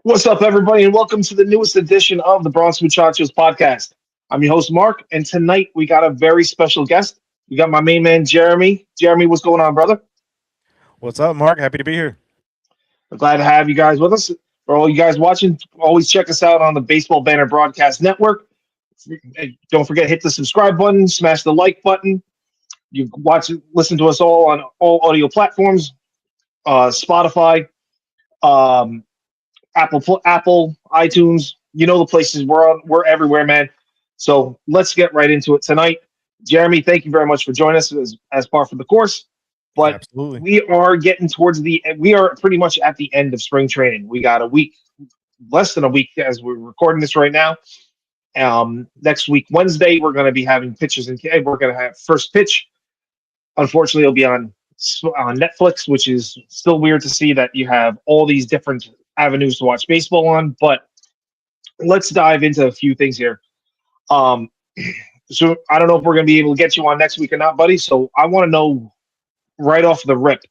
What's up, everybody, and welcome to the newest edition of the Bronx Muchachos podcast. I'm your host, Mark, and tonight we got a very special guest. We got my main man, Jeremy. Jeremy, what's going on, brother? What's up, Mark? Happy to be here. I'm glad to have you guys with us. For all you guys watching, always check us out on the Baseball Banner Broadcast Network. And don't forget, hit the subscribe button, smash the like button. You listen to us all on all audio platforms, Spotify, um, Apple, iTunes. You know the places we're on. We're everywhere, man. So let's get right into it tonight. Jeremy, thank you very much for joining us as par for the course. But Absolutely. we are getting towards we are pretty much at the end of spring training. We got a week, less than a week as we're recording this right now. Next week, Wednesday, we're going to be having pitchers and we're going to have first pitch. Unfortunately, it'll be on Netflix, which is still weird to see that you have all these different avenues to watch baseball on. But let's dive into a few things here. So I don't know if we're going to be able to get you on next week or not, buddy. So I want to know right off the rip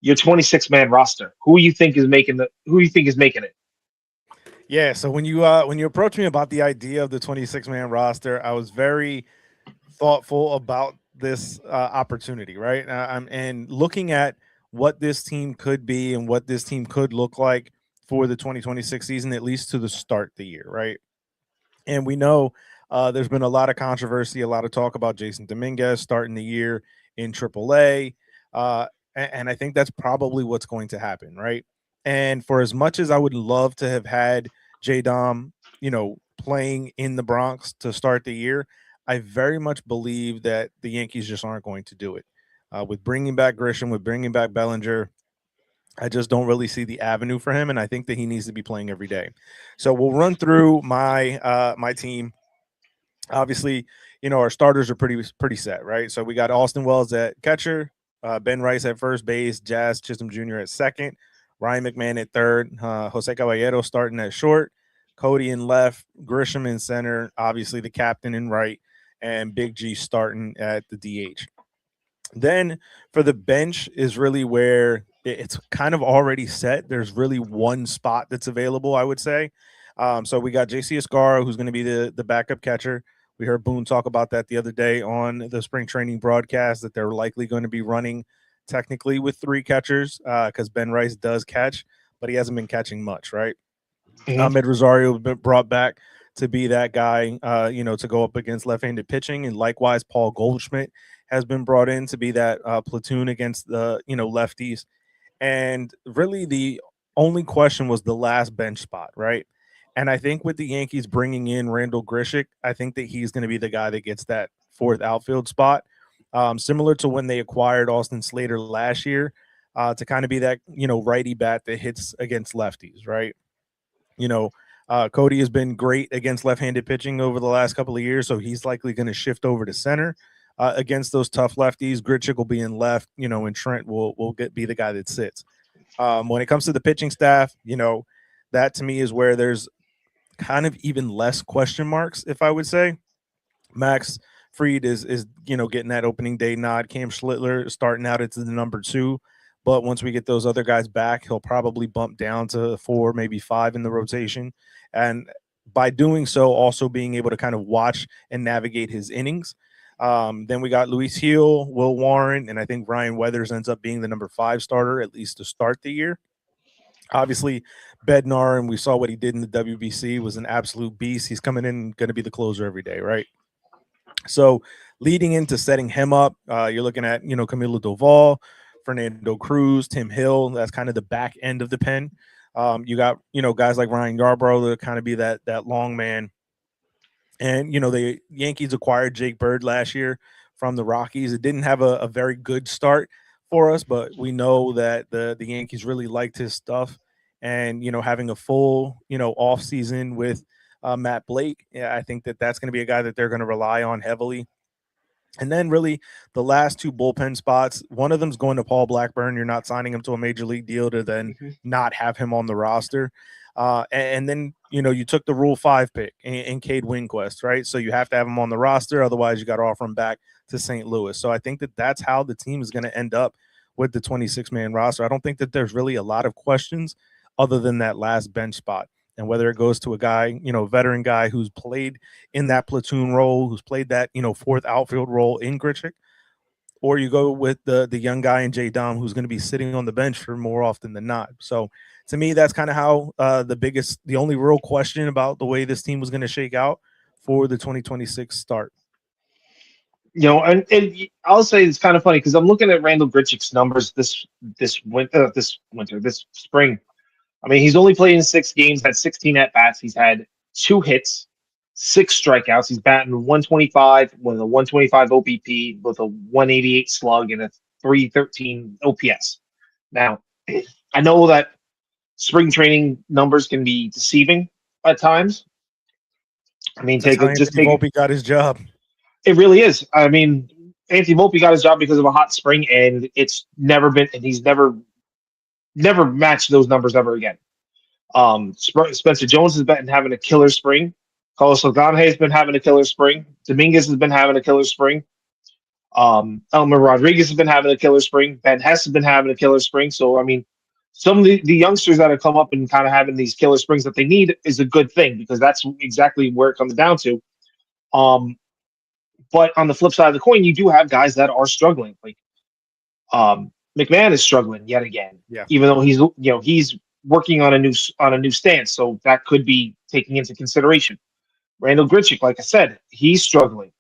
your 26-man roster. Who you think is making it? Yeah. So when you approached me about the idea of the 26-man roster, I was very thoughtful about this opportunity, right? And looking at what this team could be and what this team could look like for the 2026 season, at least to the start the year, right? And we know there's been a lot of controversy, a lot of talk about Jasson Domínguez starting the year in Triple-A. And I think that's probably what's going to happen, right? And for as much as I would love to have had JDOM, playing in the Bronx to start the year, I very much believe that the Yankees just aren't going to do it. With bringing back Grisham, with bringing back Bellinger, I just don't really see the avenue for him, and I think that he needs to be playing every day. So we'll run through my team. Obviously, our starters are pretty set, right? So we got Austin Wells at catcher, Ben Rice at first base, Jazz Chisholm Jr. at second, Ryan McMahon at third, Jose Caballero starting at short, Cody in left, Grisham in center, obviously the captain in right, and Big G starting at the DH. Then for the bench is really where it's kind of already set. There's really one spot that's available, I would say. So we got JC Escaro, who's going to be the backup catcher. We heard Boone talk about that the other day on the spring training broadcast, that they're likely going to be running technically with three catchers because Ben Rice does catch, but he hasn't been catching much, right? Mhm. Ahmed Rosario has been brought back to be that guy, to go up against left-handed pitching, and likewise, Paul Goldschmidt has been brought in to be that platoon against the lefties. And really, the only question was the last bench spot, right? And I think with the Yankees bringing in Randall Grichuk, I think that he's going to be the guy that gets that fourth outfield spot, similar to when they acquired Austin Slater last year, to kind of be that righty bat that hits against lefties, right? You know, Cody has been great against left-handed pitching over the last couple of years, so he's likely going to shift over to center against those tough lefties. Gritchick will be in left, and Trent will be the guy that sits. When it comes to the pitching staff, that to me is where there's kind of even less question marks, if I would say. Max Fried is getting that opening day nod. Cam Schlittler starting out at the number 2. But once we get those other guys back, he'll probably bump down to 4, maybe 5 in the rotation. And by doing so, also being able to kind of watch and navigate his innings. Then we got Luis Heel, Will Warren, and I think Ryan Weathers ends up being the number 5 starter, at least to start the year. Obviously, Bednar, and we saw what he did in the WBC, was an absolute beast. He's coming in going to be the closer every day, right? So leading into setting him up, you're looking at, Camilo Doval, Fernando Cruz, Tim Hill. That's kind of the back end of the pen. You got, guys like Ryan Yarbrough to kind of be that long man. And, the Yankees acquired Jake Bird last year from the Rockies. It didn't have a very good start for us, but we know that the Yankees really liked his stuff. And, having a full, off season with Matt Blake, yeah, I think that that's going to be a guy that they're going to rely on heavily. And then really the last 2 bullpen spots, one of them's going to Paul Blackburn. You're not signing him to a major league deal to then not have him on the roster. And then, you took the Rule 5 pick in Cade Winquist, right? So you have to have him on the roster. Otherwise, you got to offer him back to St. Louis. So I think that that's how the team is going to end up with the 26-man roster. I don't think that there's really a lot of questions other than that last bench spot. And whether it goes to a guy, veteran guy who's played in that platoon role, who's played that, fourth outfield role in Grichuk, or you go with the young guy in JDOM who's going to be sitting on the bench for more often than not. So to me, that's kind of how the only real question about the way this team was going to shake out for the 2026 start. And I'll say it's kind of funny because I'm looking at Randall Grichuk's numbers this spring. I mean, he's only played in 6 games, had 16 at bats. He's had 2 hits, 6 strikeouts. He's batting 125 with a 125 OBP, with a 188 slug, and a 313 OPS. Now, I know that spring training numbers can be deceiving at times. I mean, Volpe got his job. It really is. I mean, Anthony Volpe got his job because of a hot spring, and he's never matched those numbers ever again. Spencer Jones has been having a killer spring. Carlos Salgado has been having a killer spring. Dominguez has been having a killer spring. Elmer Rodriguez has been having a killer spring. Ben Hess has been having a killer spring. So, I mean, some of the youngsters that have come up and kind of having these killer springs that they need is a good thing, because that's exactly where it comes down to. But on the flip side of the coin, you do have guys that are struggling. Like McMahon is struggling yet again. Yeah. Even though he's working on a new stance, so that could be taken into consideration. Randall Grichuk, like I said, he's struggling.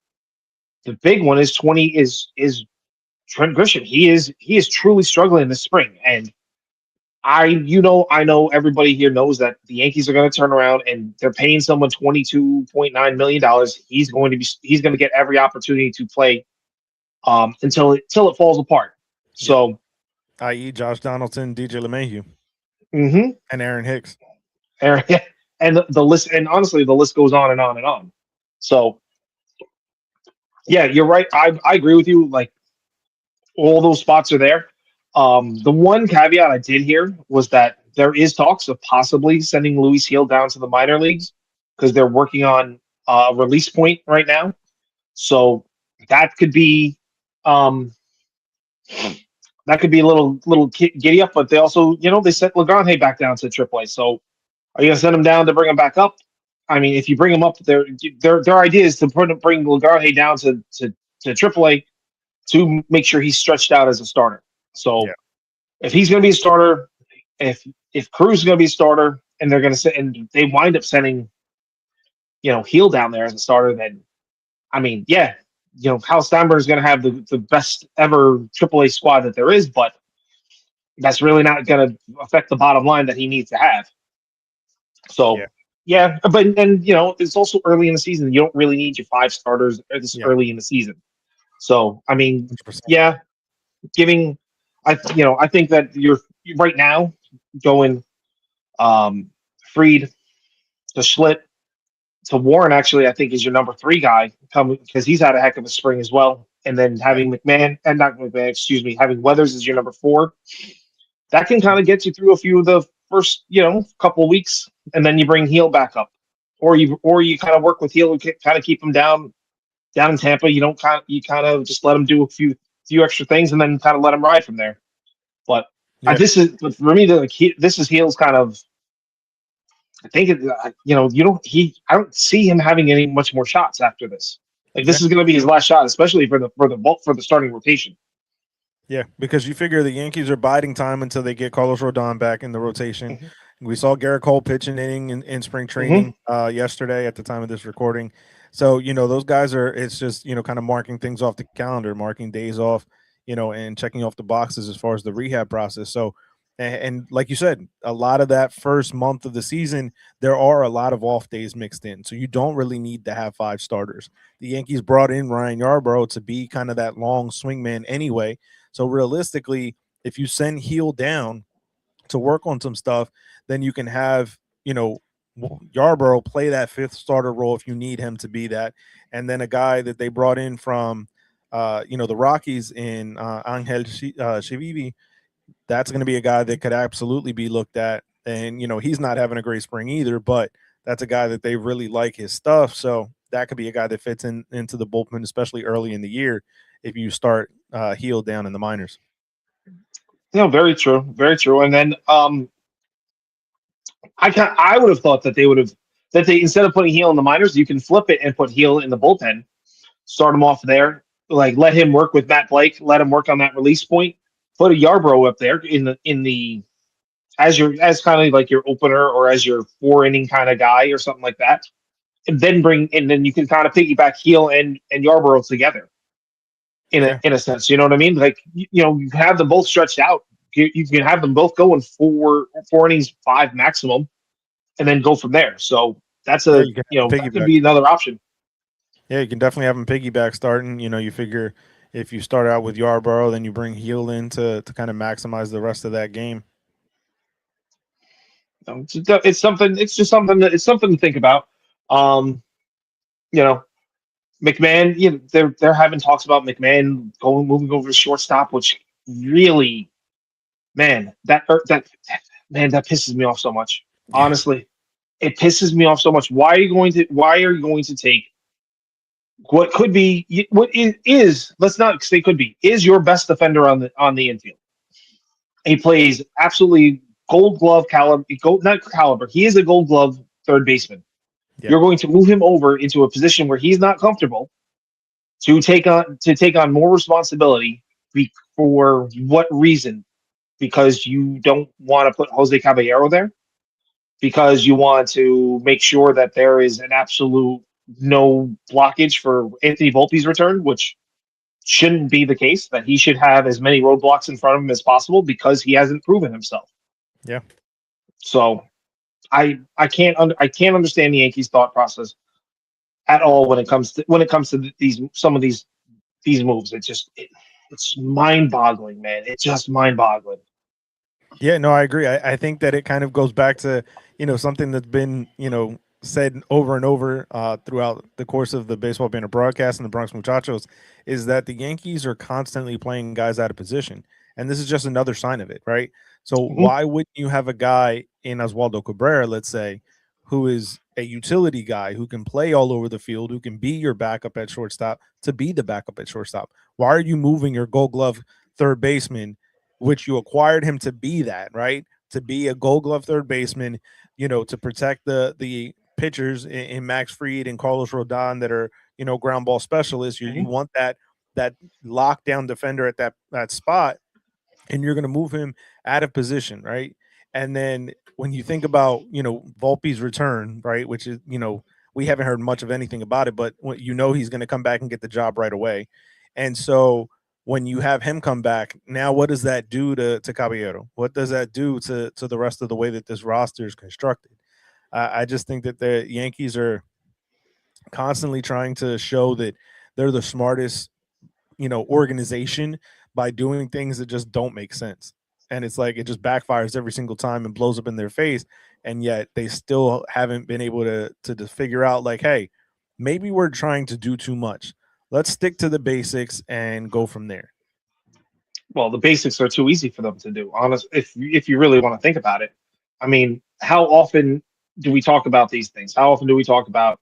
The big one is Trent Grisham. He is truly struggling this spring, and I know everybody here knows that the Yankees are going to turn around and they're paying someone $22.9 million. He's going to get every opportunity to play until it falls apart. So, i.e., Josh Donaldson, DJ LeMahieu, and Aaron Hicks, and the list. And honestly, the list goes on and on and on. So, yeah, you're right. I agree with you. Like, all those spots are there. The one caveat I did hear was that there is talks of possibly sending Luis Gil down to the minor leagues, because they're working on a release point right now. So that could be a little giddy up. But they also, they sent Lagrange back down to Triple-A. So are you gonna send him down to bring him back up? I mean, if you bring him up, their idea is to bring Lagrange down to Triple-A to make sure he's stretched out as a starter. So if he's going to be a starter, if Cruz is going to be a starter, and they're going to and they wind up sending, Gil down there as a starter, then, I mean, Hal Steinbrenner is going to have the best ever AAA squad that there is, but that's really not going to affect the bottom line that he needs to have. So, but then, it's also early in the season. You don't really need your 5 starters early in the season. So, I mean, 100%. I think that you're right now going Fried to Schlitt to Warren. Actually, I think is your number 3 guy coming, because he's had a heck of a spring as well. And then having having Weathers as your number 4, that can kind of get you through a few of the first couple of weeks, and then you bring Gil back up, or you kind of work with Gil and kind of keep him down in Tampa. You kind of just let him do a few extra things, and then kind of let him ride from there. But for me, this is Gil's kind of. I think I don't see him having any much more shots after this. Like, this is going to be his last shot, especially for the starting rotation. Yeah, because you figure the Yankees are biding time until they get Carlos Rodon back in the rotation. We saw Garrett Cole pitch an inning in spring training yesterday at the time of this recording. So, those guys it's just, kind of marking things off the calendar, marking days off, and checking off the boxes as far as the rehab process. So, and like you said, a lot of that first month of the season, there are a lot of off days mixed in. So you don't really need to have 5 starters. The Yankees brought in Ryan Yarbrough to be kind of that long swingman anyway. So realistically, if you send Gil down to work on some stuff, then you can have, Yarbrough play that 5th starter role if you need him to be that. And then a guy that they brought in from, the Rockies in Angel Shivivi, that's going to be a guy that could absolutely be looked at. And, he's not having a great spring either, but that's a guy that they really like his stuff. So that could be a guy that fits into the bullpen, especially early in the year, if you start Gil down in the minors. Very true. Very true. And then I would have thought that they instead of putting Heel in the minors, you can flip it and put Heel in the bullpen, start him off there, like let him work with Matt Blake, let him work on that release point, put a Yarbrough up there in the as kind of like your opener or as your 4 inning kind of guy or something like that, and then you can kind of piggyback Heel and Yarbrough together in a sense. You know what I mean? Like you have them both stretched out. You can have them both going 4 innings, 5 maximum, and then go from there. So that's that could be another option. Yeah, you can definitely have them piggyback starting. You figure if you start out with Yarbrough, then you bring Heel in to kind of maximize the rest of that game. It's something. It's just something. It's something to think about. McMahon. They're having talks about McMahon moving over to shortstop, which really, that pisses me off so much. Honestly, it pisses me off so much. Why are you going to take what could be what is let's not say could be is your best defender on the infield? He plays absolutely gold glove caliber, not caliber. He is a gold glove third baseman. Yeah. You're going to move him over into a position where he's not comfortable to take on more responsibility. For what reason? Because you don't want to put Jose Caballero there? Because you want to make sure that there is an absolute no blockage for Anthony Volpe's return, which shouldn't be the case, that he should have as many roadblocks in front of him as possible because he hasn't proven himself. Yeah. So I can't understand the Yankees thought process at all when it comes to some of these moves. It's mind-boggling, man. It's just mind-boggling. Yeah, no, I agree. I think that it kind of goes back to, something that's been, said over and over throughout the course of the Baseball Banner broadcast and the Bronx Muchachos, is that the Yankees are constantly playing guys out of position. And this is just another sign of it, right? So why wouldn't you have a guy in Oswaldo Cabrera, let's say, who is a utility guy who can play all over the field, who can be your backup at shortstop, to be the backup at shortstop? Why are you moving your Gold Glove third baseman, which you acquired him to be that, right? To be a Gold Glove third baseman, to protect the pitchers in Max Fried and Carlos Rodon that are, ground ball specialists. You want that lockdown defender at that spot, and you're going to move him out of position, right? And then when you think about, Volpe's return, right, which is, we haven't heard much of anything about it, but he's going to come back and get the job right away. And so when you have him come back, now what does that do to Caballero? What does that do to the rest of the way that this roster is constructed? I just think that the Yankees are constantly trying to show that they're the smartest, organization by doing things that just don't make sense. And it's like it just backfires every single time and blows up in their face. And yet they still haven't been able to figure out, like, hey, maybe we're trying to do too much. Let's stick to the basics and go from there. Well, the basics are too easy for them to do. If you really want to think about it, I mean, how often do we talk about these things? How often do we talk about,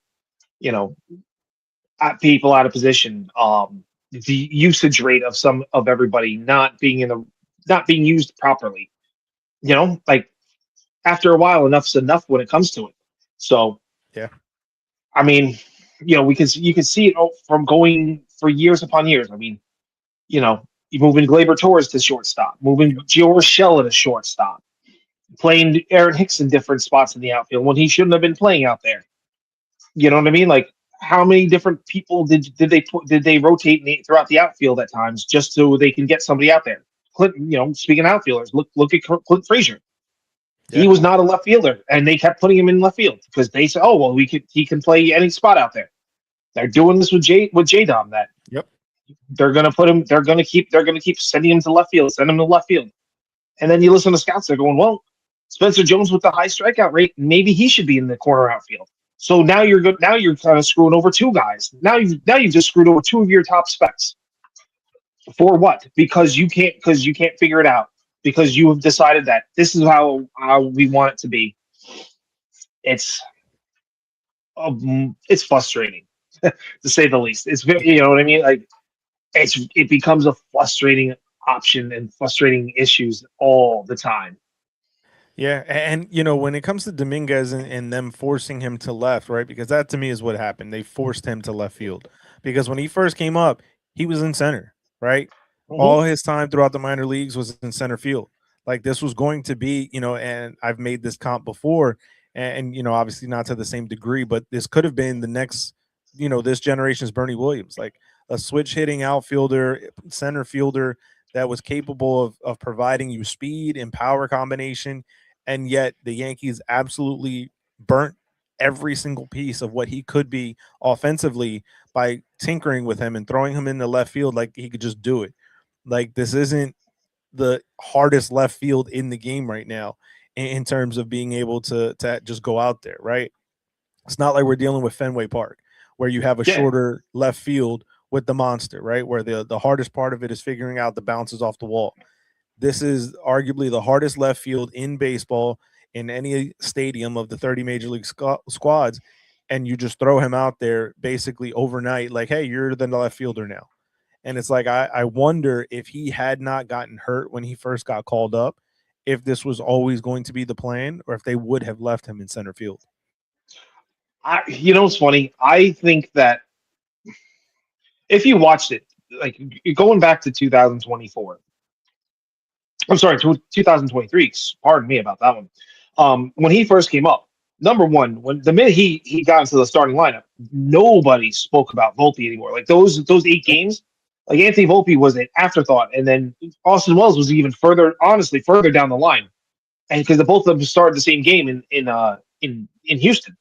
people out of position, the usage rate of everybody not being used properly? Like after a while, enough's enough when it comes to it. So yeah, I mean, you can see it from going for years upon years. I mean, you moving Gleyber Torres to shortstop, moving Gio Urshela to shortstop, playing Aaron Hicks in different spots in the outfield when he shouldn't have been playing out there. You know what I mean? Like, how many different people did they rotate throughout the outfield at times just so they can get somebody out there? Speaking of outfielders, look at Clint Frazier. Yeah. He was not a left fielder, and they kept putting him in left field because they said, "Oh, well, he can play any spot out there." They're doing this with JDOM. That yep. They're gonna put him. They're gonna keep sending him to left field, send him to left field, and then you listen to scouts. They're going, well, Spencer Jones with the high strikeout rate, maybe he should be in the corner outfield. So now you're good. Now you're kind of screwing over two guys. Now you've just screwed over two of your top specs. For what? Because you can't figure it out. Because you have decided that this is how we want it to be. It's frustrating, to say the least. It's, you know what I mean? Like, it becomes a frustrating option and frustrating issues all the time. Yeah, and you know, when it comes to Dominguez and them forcing him to left, right? Because that to me is what happened. They forced him to left field because when he first came up, he was in center, right? Hmm. All his time throughout the minor leagues was in center field. Like this was going to be, you know, and I've made this comp before, and you know, obviously not to the same degree, but this could have been the next, you know, this generation's Bernie Williams, like a switch hitting outfielder, center fielder that was capable of providing you speed and power combination, and yet the Yankees absolutely burnt every single piece of what he could be offensively by tinkering with him and throwing him in the left field like he could just do it. Like this isn't the hardest left field in the game right now in terms of being able to just go out there, right? It's not like we're dealing with Fenway Park where you have a Yeah, shorter left field with the monster, right? Where the hardest part of it is figuring out the bounces off the wall. This is arguably the hardest left field in baseball in any stadium of the 30 major league squads. And you just throw him out there basically overnight, like, hey, you're the left fielder now. And it's like, I wonder if he had not gotten hurt when he first got called up, if this was always going to be the plan or if they would have left him in center field. you know, it's funny. I think that if you watched it, like going back to 2024, I'm sorry, 2023. Pardon me about that one. When he first came up, number one, when the minute he got into the starting lineup, nobody spoke about Volpe anymore. Like those 8 games, like Anthony Volpe was an afterthought, and then Austin Wells was even further, honestly, further down the line, and because the both of them started the same game in Houston.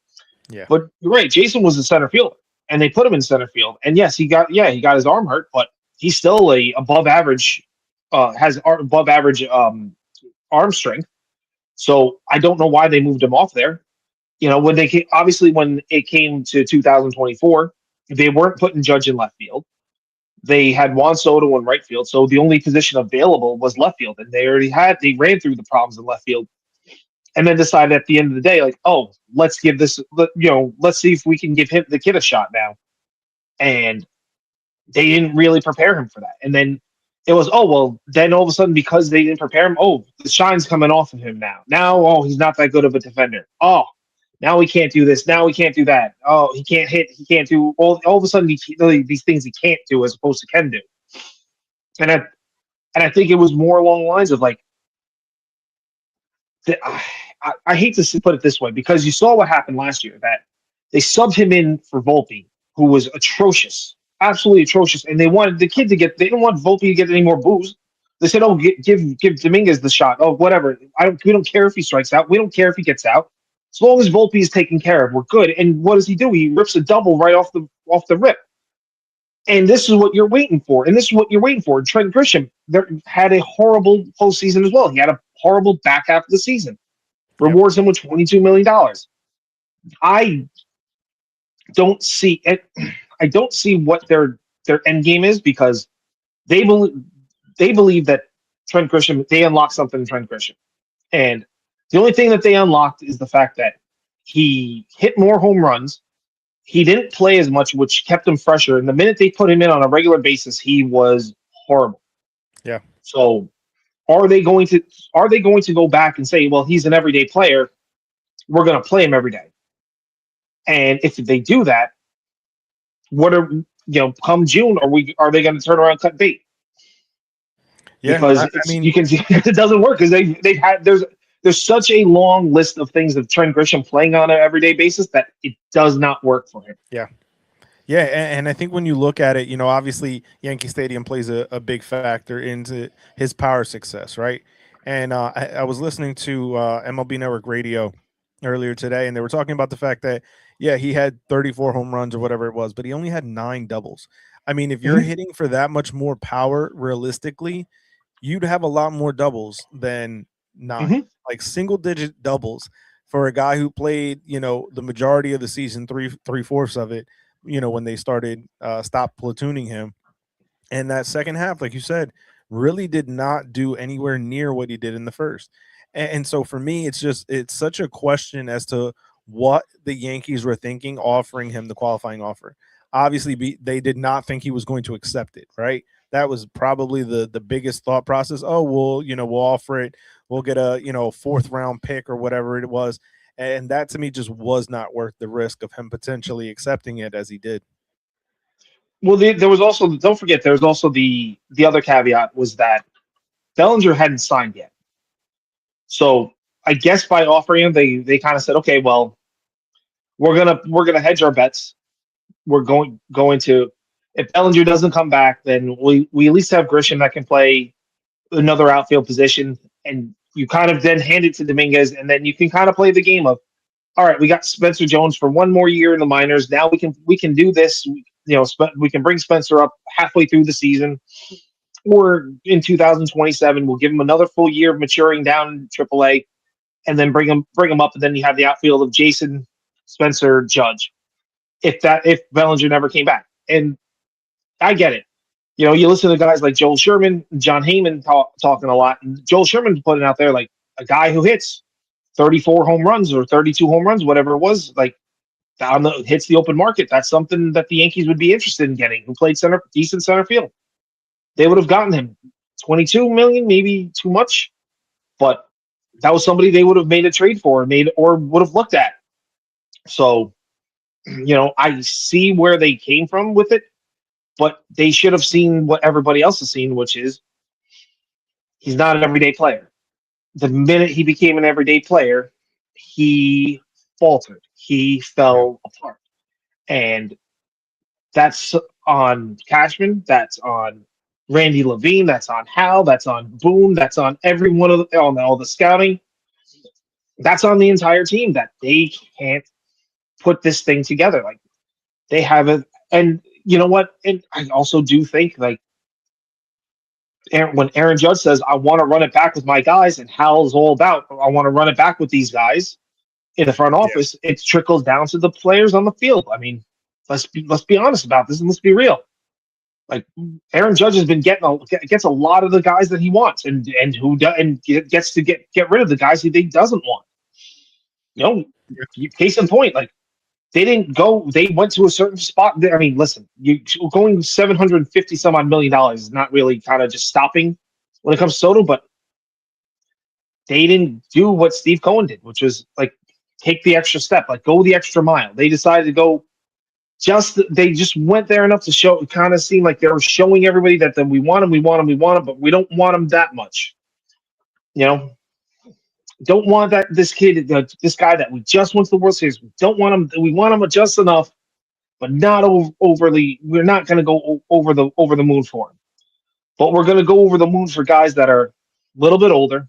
Yeah. But you're right, Jasson was the center fielder, and they put him in center field, and yes, he got his arm hurt, but he's still a above average, above average arm strength. So I don't know why they moved him off there. You know, when they came, obviously when it came to 2024, they weren't putting Judge in left field. They had Juan Soto in right field, so the only position available was left field, and they ran through the problems in left field, and then decided at the end of the day, like, oh, let's give this, let's see if we can give him the kid a shot now, and they didn't really prepare him for that, and then it was, oh well, then all of a sudden because they didn't prepare him, oh, the shine's coming off of him now, oh, he's not that good of a defender, oh, now we can't do this, now we can't do that, oh, he can't hit, he can't do all of a sudden these things he can't do as opposed to can do, and I think it was more along the lines of like the, I hate to put it this way because you saw what happened last year that they subbed him in for Volpe, who was atrocious, absolutely atrocious, and they wanted the kid to get. They didn't want Volpe to get any more booze. They said, "Oh, give Dominguez the shot. Oh, whatever. We don't care if he strikes out. We don't care if he gets out. As long as Volpe is taken care of, we're good." And what does he do? He rips a double right off the rip. And this is what you're waiting for. And this is what you're waiting for. Trent Grisham had a horrible postseason as well. He had a horrible back half of the season. Yep. Rewards him with $22 million. I don't see it. I don't see what their end game is because they believe that Trent Grisham, they unlocked something in Trent Grisham, and the only thing that they unlocked is the fact that he hit more home runs. He didn't play as much, which kept him fresher. And the minute they put him in on a regular basis, he was horrible. Yeah. So are they going to go back and say, well, he's an everyday player, we're going to play him every day? And if they do that, what are come June, are they going to turn around and cut bait? Yeah. Because I mean, you can see it doesn't work because they've had there's such a long list of things of Trent Grisham playing on an everyday basis that it does not work for him. yeah. Yeah, and I think when you look at it, you know, obviously Yankee Stadium plays a big factor into his power success, right? And I was listening to MLB Network Radio earlier today, and they were talking about the fact that, yeah, he had 34 home runs or whatever it was, but he only had 9 doubles. I mean, if you're Mm-hmm. hitting for that much more power realistically, you'd have a lot more doubles than 9, Mm-hmm. like single-digit doubles for a guy who played, you know, the majority of the season, three-fourths of it, you know, when they started stopped platooning him. And that second half, like you said, really did not do anywhere near what he did in the first. And so for me, it's such a question as to what the Yankees were thinking offering him the qualifying offer. Obviously, they did not think he was going to accept it, right? That was probably the biggest thought process. Oh, well, you know, we'll offer it. we'll get a, you know, 4th round pick or whatever it was. And that to me just was not worth the risk of him potentially accepting it as he did. Well, there was also, don't forget, there was also the other caveat was that Bellinger hadn't signed yet. So I guess by offering him, they kind of said, okay, well, we're gonna hedge our bets. We're going to, if Bellinger doesn't come back, then we at least have Grisham that can play another outfield position, and you kind of then hand it to Dominguez, and then you can kind of play the game of, all right, we got Spencer Jones for one more year in the minors. Now we can do this. You know, we can bring Spencer up halfway through the season, or in 2027, we'll give him another full year of maturing down in Triple-A, and then bring him up, and then you have the outfield of Jasson, Spencer, Judge. If Bellinger never came back, and I get it. You know, you listen to guys like Joel Sherman, John Heyman talking a lot, and Joel Sherman putting out there like a guy who hits 34 home runs or 32 home runs, whatever it was, like hits the open market. That's something that the Yankees would be interested in getting. Who played decent center field? They would have gotten him. 22 million, maybe too much, but that was somebody they would have made a trade for, or would have looked at. So, you know, I see where they came from with it, but they should have seen what everybody else has seen, which is he's not an everyday player. The minute he became an everyday player, he faltered. He fell apart. And that's on Cashman. That's on Randy Levine. That's on Hal. That's on Boone. That's on every one of on all the scouting. That's on the entire team that they can't put this thing together. Like they haven't. And you know what? And I also do think like when Aaron Judge says, I want to run it back with my guys, and Hal's all about, I want to run it back with these guys in the front office, it trickles down to the players on the field. I mean, let's be honest about this, and let's be real. Like Aaron Judge has been gets a lot of the guys that he wants, and gets to get rid of the guys he doesn't want. You know, case in point, like they didn't go. They went to a certain spot. I mean, listen, you going $750 some odd million is not really kind of just stopping when it comes to Soto, but they didn't do what Steve Cohen did, which was like take the extra step, like go the extra mile. They decided to go. They just went there enough to show. It kind of seemed like they were showing everybody that we want him, but we don't want him that much. You know, don't want this kid, this guy that we just went to the World Series. We don't want him. We want him just enough, but not overly. We're not going to go over the moon for him, but we're going to go over the moon for guys that are a little bit older,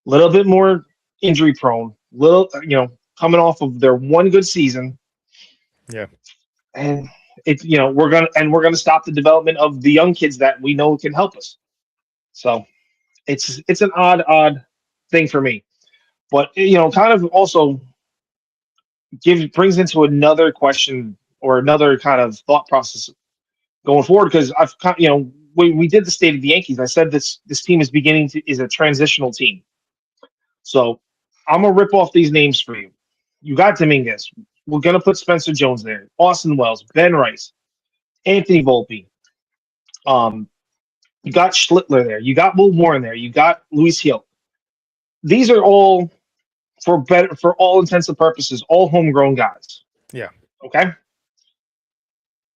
a little bit more injury prone, coming off of their one good season. Yeah, and we're gonna stop the development of the young kids that we know can help us. So it's an odd thing for me, but kind of also brings into another question or another kind of thought process going forward, because we did the State of the Yankees. I said this team is is a transitional team. So I'm gonna rip off these names for you. You got Dominguez. We're gonna put Spencer Jones there, Austin Wells, Ben Rice, Anthony Volpe. You got Schlittler there. You got Will Warren there. You got Luis Hill. These are all for all intents and purposes, all homegrown guys. Yeah. Okay.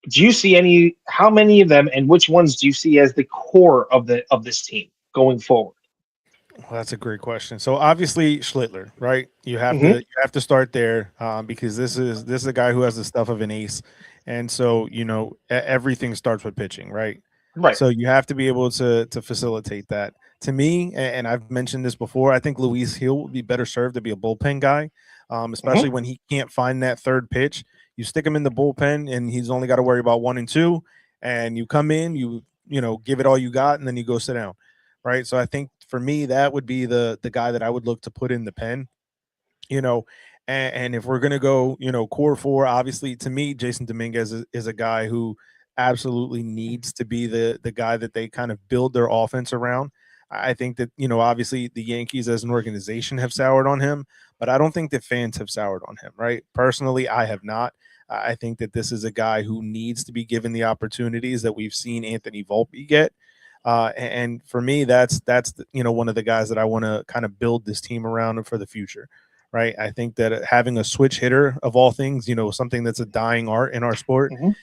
Do you see how many of them, and which ones do you see as the core of this team going forward? Well, that's a great question. So obviously Schlittler, right? You have to start there because this is a guy who has the stuff of an ace, and so everything starts with pitching, right? Right. So you have to be able to facilitate that. To me, and I've mentioned this before, I think Luis Hill would be better served to be a bullpen guy, especially when he can't find that third pitch. You stick him in the bullpen, and he's only got to worry about 1 and 2. And you come in, you give it all you got, and then you go sit down, right? So I think for me, that would be the guy that I would look to put in the pen, and if we're gonna go, core 4, obviously to me, Jasson Domínguez is a guy who absolutely needs to be the guy that they kind of build their offense around. I think that, obviously the Yankees as an organization have soured on him, but I don't think that fans have soured on him, right? Personally, I have not. I think that this is a guy who needs to be given the opportunities that we've seen Anthony Volpe get. And for me, that's one of the guys that I want to kind of build this team around for the future, right? I think that having a switch hitter of all things, something that's a dying art in our sport, Mhm.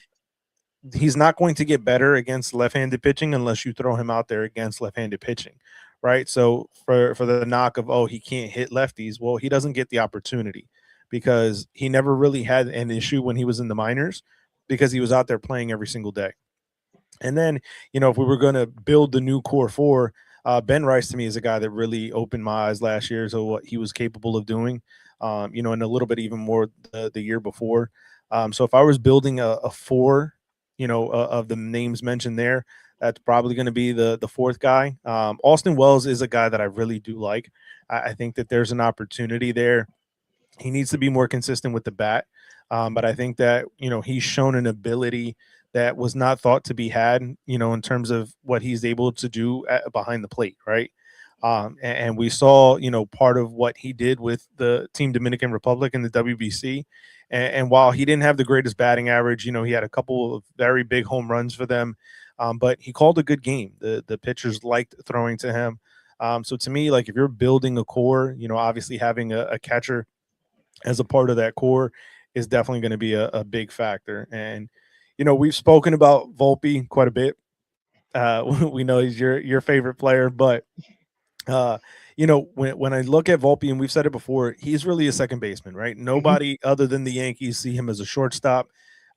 he's not going to get better against left-handed pitching unless you throw him out there against left-handed pitching, right? So for the knock of, oh, he can't hit lefties, well, he doesn't get the opportunity because he never really had an issue when he was in the minors because he was out there playing every single day. And then, if we were going to build the new core four, Ben Rice to me is a guy that really opened my eyes last year to what he was capable of doing, and a little bit even more the year before. So if I was building a four, of the names mentioned there, that's probably going to be the fourth guy. Austin Wells is a guy that I really do like. I think that there's an opportunity there. He needs to be more consistent with the bat. But I think that, he's shown an ability that was not thought to be had, in terms of what he's able to do behind the plate, right? And we saw, part of what he did with the Team Dominican Republic in the WBC. And while he didn't have the greatest batting average, he had a couple of very big home runs for them. But he called a good game. The pitchers liked throwing to him. So to me, like if you're building a core, obviously having a catcher as a part of that core is definitely going to be a big factor. And, we've spoken about Volpe quite a bit. We know he's your favorite player, but when I look at Volpe, and we've said it before, he's really a second baseman, right? Mhm. Nobody other than the Yankees see him as a shortstop.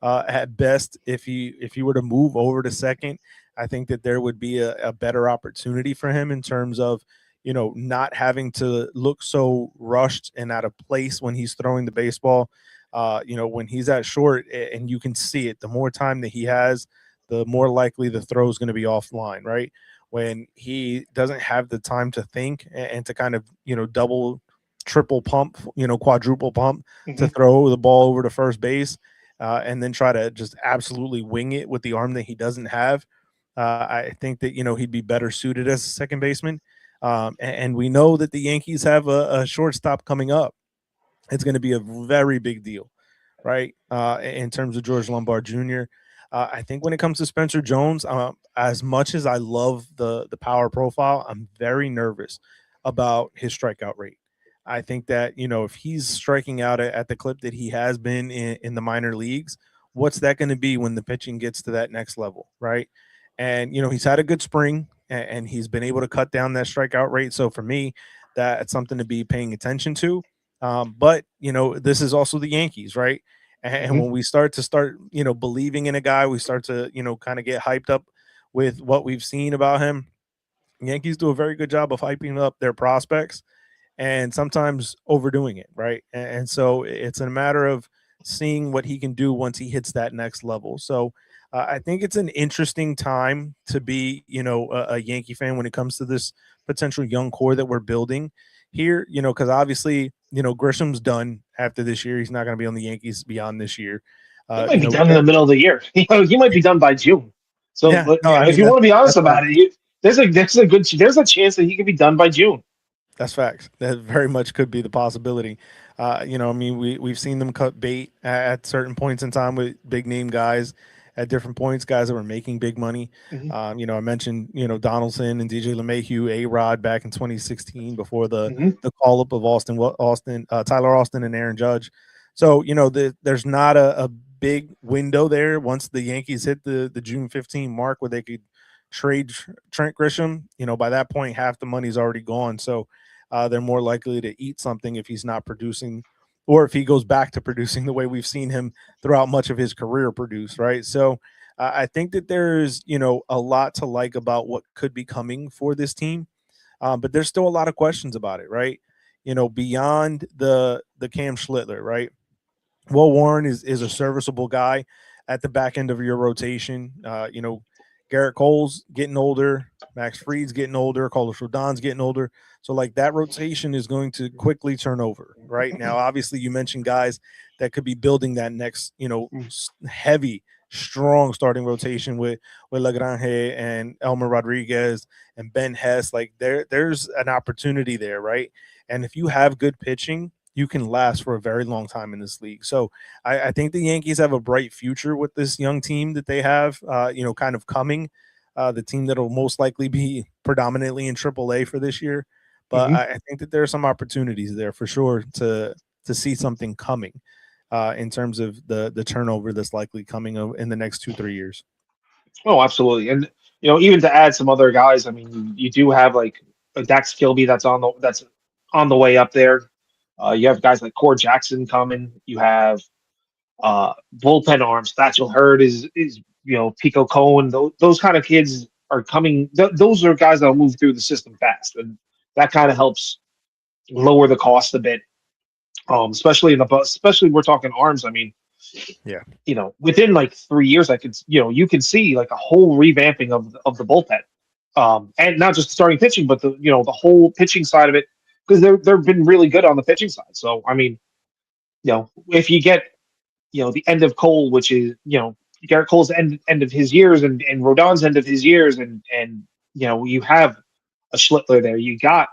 At best, if he were to move over to second, I think that there would be a better opportunity for him in terms of not having to look so rushed and out of place when he's throwing the baseball. When he's at short, and you can see it, the more time that he has, the more likely the throw is going to be offline, right? When he doesn't have the time to think and to kind of, double, triple pump, quadruple pump to Mhm. throw the ball over to first base, and then try to just absolutely wing it with the arm that he doesn't have. I think that, he'd be better suited as a second baseman. And we know that the Yankees have a shortstop coming up. It's going to be a very big deal, right? In terms of George Lombard Jr. I think when it comes to Spencer Jones, as much as I love the power profile, I'm very nervous about his strikeout rate. I think that if he's striking out at the clip that he has been in the minor leagues, what's that going to be when the pitching gets to that next level, right? And he's had a good spring, and he's been able to cut down that strikeout rate. So for me, that's something to be paying attention to. But this is also the Yankees, right? And Mhm. when we start, believing in a guy, we start to, kind of get hyped up with what we've seen about him. Yankees do a very good job of hyping up their prospects and sometimes overdoing it, right? And so it's a matter of seeing what he can do once he hits that next level. So I think it's an interesting time to be, a Yankee fan when it comes to this potential young core that we're building here, because obviously, Grisham's done after this year. He's not going to be on the Yankees beyond this year. He might be We done in got, the middle of the year. He might be done by June. So, yeah, but no, I if mean, you want to be honest that's about it, there's a chance that he could be done by June. That's facts. That very much could be the possibility. I mean, we've seen them cut bait at certain points in time with big name guys at different points, guys that were making big money. Mhm. I mentioned Donaldson and DJ LeMahieu, A Rod back in 2016 before the Mhm. call up of Tyler Austin and Aaron Judge. So there's not a big window there once the Yankees hit the June 15 mark where they could trade Trent Grisham. By that point, half the money's already gone. So they're more likely to eat something if he's not producing, or if he goes back to producing the way we've seen him throughout much of his career produce, right? So I think that there's, a lot to like about what could be coming for this team, but there's still a lot of questions about it, right? Beyond the Cam Schlittler, right? Will Warren is a serviceable guy at the back end of your rotation. Garrett Cole's getting older, Max Fried's getting older, Carlos Rodon's getting older. So like that rotation is going to quickly turn over. Right now, obviously, you mentioned guys that could be building that next, heavy, strong starting rotation with Lagrange and Elmer Rodriguez and Ben Hess. Like there's an opportunity there, right? And if you have good pitching, you can last for a very long time in this league. So I think the Yankees have a bright future with this young team that they have, kind of coming. the team that will most likely be predominantly in Triple-A for this year. But I think that there are some opportunities there for sure to see something coming in terms of the turnover that's likely coming in the next 2-3 years. Oh, absolutely. And even to add some other guys, I mean, you do have like a Dax Kilby that's on the way up there. You have guys like Core Jackson coming. You have bullpen arms. Thatchel Hurd is Pico Cohen. Those kind of kids are coming. Those are guys that'll move through the system fast, and that kind of helps lower the cost a bit. Especially especially we're talking arms. I mean, yeah, within like 3 years, I could you can see like a whole revamping of the bullpen, and not just starting pitching, but the whole pitching side of it, because they've been really good on the pitching side. So I mean, if you get the end of Cole, which is Garrett Cole's end of his years, and Rodon's end of his years, and you have a Schlittler there. You got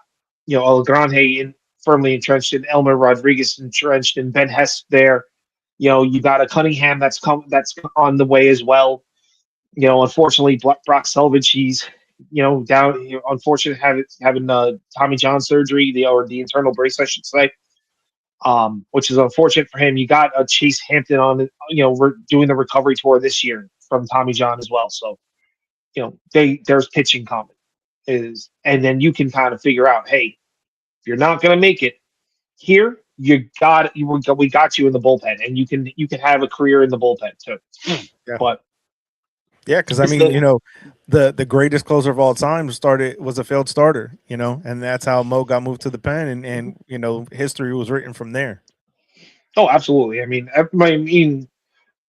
El Grande firmly entrenched, in Elmer Rodriguez entrenched, and Ben Hess there. You got a Cunningham that's on the way as well. Unfortunately, Brock Selvage, he's down. Unfortunate having Tommy John surgery, or the internal brace, I should say. Which is unfortunate for him. You got Chase Hampton on, we're doing the recovery tour this year from Tommy John as well. So, there's pitching coming, and then you can kind of figure out, hey, if you're not going to make it here, we got you in the bullpen, and you can have a career in the bullpen too. Yeah. But yeah, because I mean, the greatest closer of all time was a failed starter, and that's how Mo got moved to the pen, and history was written from there. Oh, absolutely. I mean,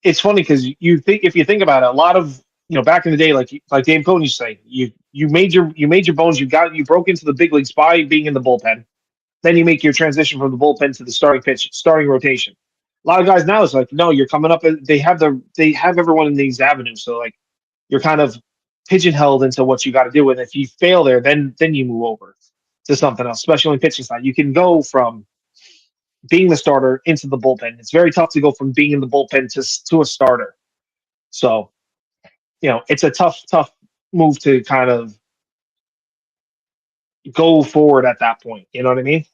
it's funny because if you think about it, a lot of back in the day, like Dave Cohn used to say, you made your bones, you broke into the big leagues by being in the bullpen. Then you make your transition from the bullpen to the starting rotation. A lot of guys now is like, no, you're coming up. They have everyone in these avenues, so like you're kind of pigeonholed into what you got to do, and if you fail there, then you move over to something else. Especially on pitching side, you can go from being the starter into the bullpen. It's very tough to go from being in the bullpen to a starter. So, it's a tough move to kind of go forward at that point. You know what I mean?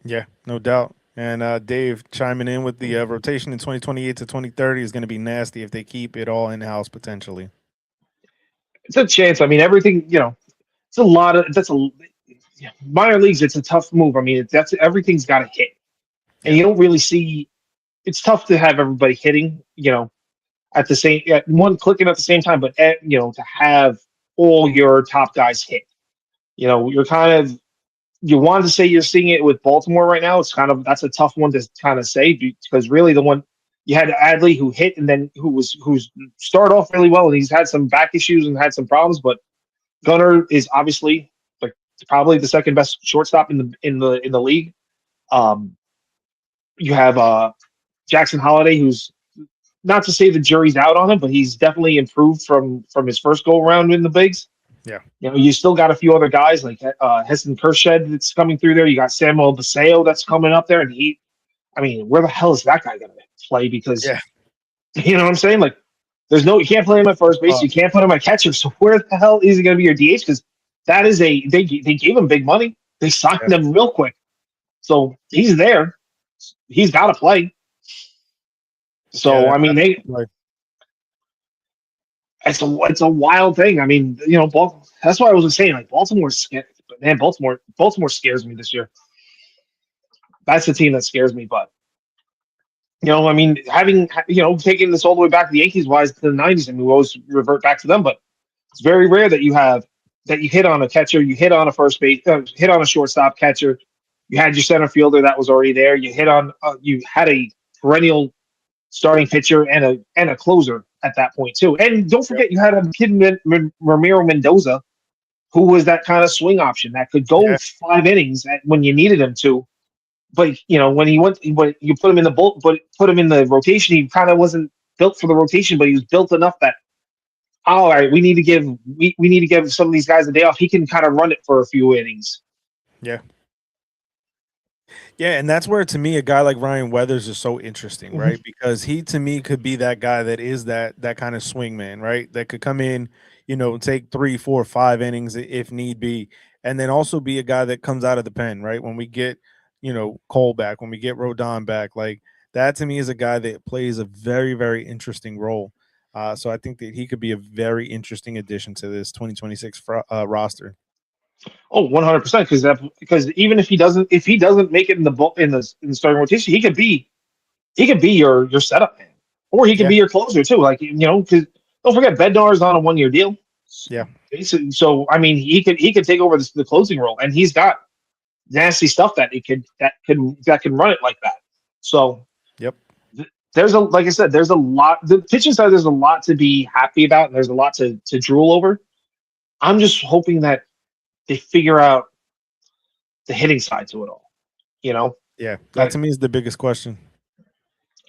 Yeah, no doubt. And Dave chiming in with the rotation in 2028 to 2030 is going to be nasty if they keep it all in-house potentially. It's a chance. I mean, everything, it's a lot of, minor leagues. It's a tough move. I mean, everything's got to hit. And you don't really see, it's tough to have everybody hitting, at the same, one clicking at the same time, but, to have all your top guys hit. You're kind of, you wanted to say you're seeing it with Baltimore right now. It's that's a tough one to kind of say, because really the one you had Adley who hit, and then who's started off really well, and he's had some back issues and had some problems, but Gunnar is obviously like probably the second best shortstop in the league. You have Jackson Holiday, who's, not to say the jury's out on him, but he's definitely improved from his first go around in the bigs. Yeah. You still got a few other guys like Heston Kershed that's coming through there. You got Samuel Baseo that's coming up there, and where the hell is that guy going to play? Because you know what I'm saying? Like, you can't play him at first base. You can't put him at catcher. So where the hell is he going to be your DH? Because that is they gave him big money. They signed him real quick. So he's there. He's got to play. So, it's a wild thing. I mean, that's why I was saying, like, Baltimore's scared. But man, Baltimore scares me this year. That's the team that scares me. But having taken this all the way back to the Yankees wise to the '90s, and we always revert back to them. But it's very rare that you hit on a catcher, you hit on a first base, hit on a shortstop catcher. You had your center fielder that was already there. You had a perennial starting pitcher and a closer at that point too. And don't forget, you had a kid, Ramiro Mendoza, who was that kind of swing option that could go 5 innings when you needed him to. But when you put him in the rotation, he kind of wasn't built for the rotation, but he was built enough that, all right, we need to give some of these guys a day off. He can kind of run it for a few innings. Yeah. Yeah, and that's where, to me, a guy like Ryan Weathers is so interesting, right? Because he, to me, could be that guy that is that kind of swing man, right? That could come in, take 3, 4, 5 innings if need be, and then also be a guy that comes out of the pen, right? When we get, Cole back, when we get Rodon back, like that to me is a guy that plays a very, very interesting role. So I think that he could be a very interesting addition to this 2026 roster. Oh, 100%. Because even if he doesn't make it in the starting rotation, he could be your setup man, or he could Yeah, be your closer too. Like because don't forget Bednar is on a 1 year deal. yeah, So I mean, he could take over the closing role, and he's got nasty stuff that can run it like that. So yep, like I said, there's a lot. The pitching side, there's a lot to be happy about, and there's a lot to drool over. I'm just hoping that they figure out the hitting side to it all. You know, yeah. That like to me is the biggest question.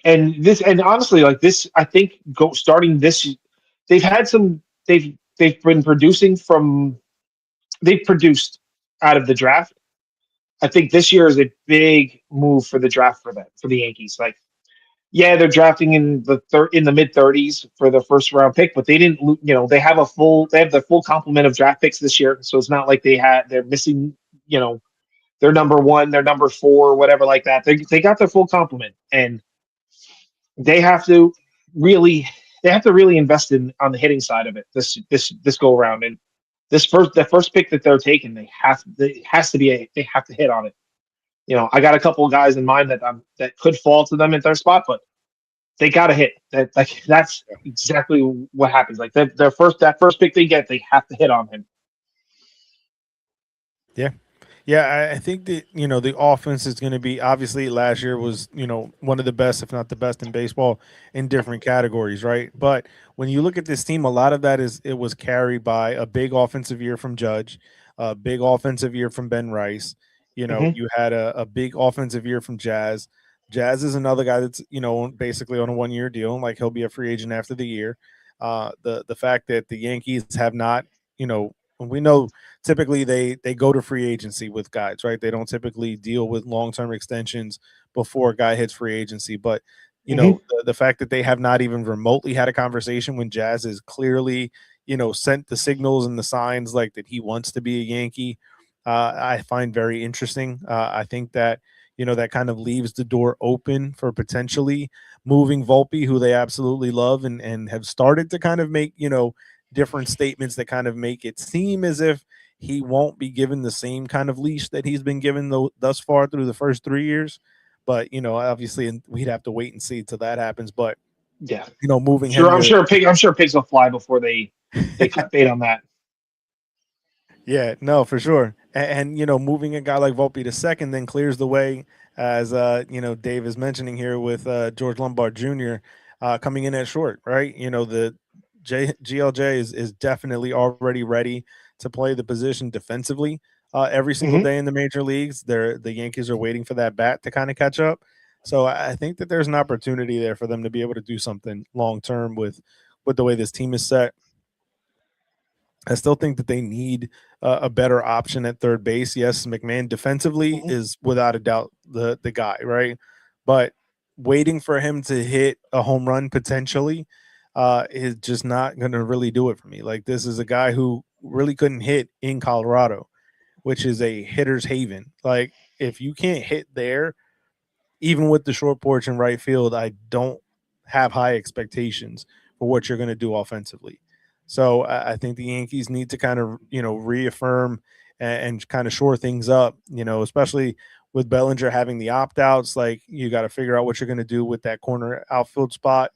and honestly, like this, I think starting this, they've had some. They've been producing from. They've produced out of the draft. I think this year is a big move for the draft for the Yankees. Like, yeah, they're drafting in the mid 30s for the first round pick, but they didn't. They have the full complement of draft picks this year, so it's not like they're missing. Their number one, their number four, whatever like that. They got their full complement, and they have to really invest on the hitting side of it this go around. And the first pick that they're taking, they have to hit on it. I got a couple of guys in mind that could fall to them at their spot, but they got to hit. That's exactly what happens. Like that first pick they get, they have to hit on him. Yeah. Yeah, I think that the offense is going to be, obviously last year was one of the best, if not the best, in baseball in different categories, right? But when you look at this team, a lot of that it was carried by a big offensive year from Judge, a big offensive year from Ben Rice. Hmm. You had a big offensive year from Jazz. Jazz is another guy that's basically on a 1 year deal, like he'll be a free agent after the year. The fact that the Yankees have not, we know typically they go to free agency with guys, right? They don't typically deal with long-term extensions before a guy hits free agency. But Hmm. the fact that they have not even remotely had a conversation when Jazz is clearly sent the signals and the signs like that he wants to be a Yankee, I find very interesting. I think that that kind of leaves the door open for potentially moving Volpe, who they absolutely love and have started to kind of make different statements that kind of make it seem as if he won't be given the same kind of leash that he's been given thus far through the first 3 years. But obviously, we'd have to wait and see till that happens. But Yeah, moving sure. him I'm to sure pigs will fly before they cut bait on that. yeah, no, for sure. And moving a guy like Volpe to second then clears the way, as Dave is mentioning here with George Lombard Jr. Coming in at short, right? The GLJ is definitely already ready to play the position defensively every single Hmm. day in the major leagues. The Yankees are waiting for that bat to kind of catch up. So I think that there's an opportunity there for them to be able to do something long term with the way this team is set. I still think that they need a better option at third base. Yes, McMahon defensively Hmm. is without a doubt the guy, right? But waiting for him to hit a home run potentially is just not going to really do it for me. Like, this is a guy who really couldn't hit in Colorado, which is a hitter's haven. Like, if you can't hit there, even with the short porch in right field, I don't have high expectations for what you're going to do offensively. So I think the Yankees need to kind of, reaffirm and kind of shore things up, especially with Bellinger having the opt outs. Like, you got to figure out what you're going to do with that corner outfield spot.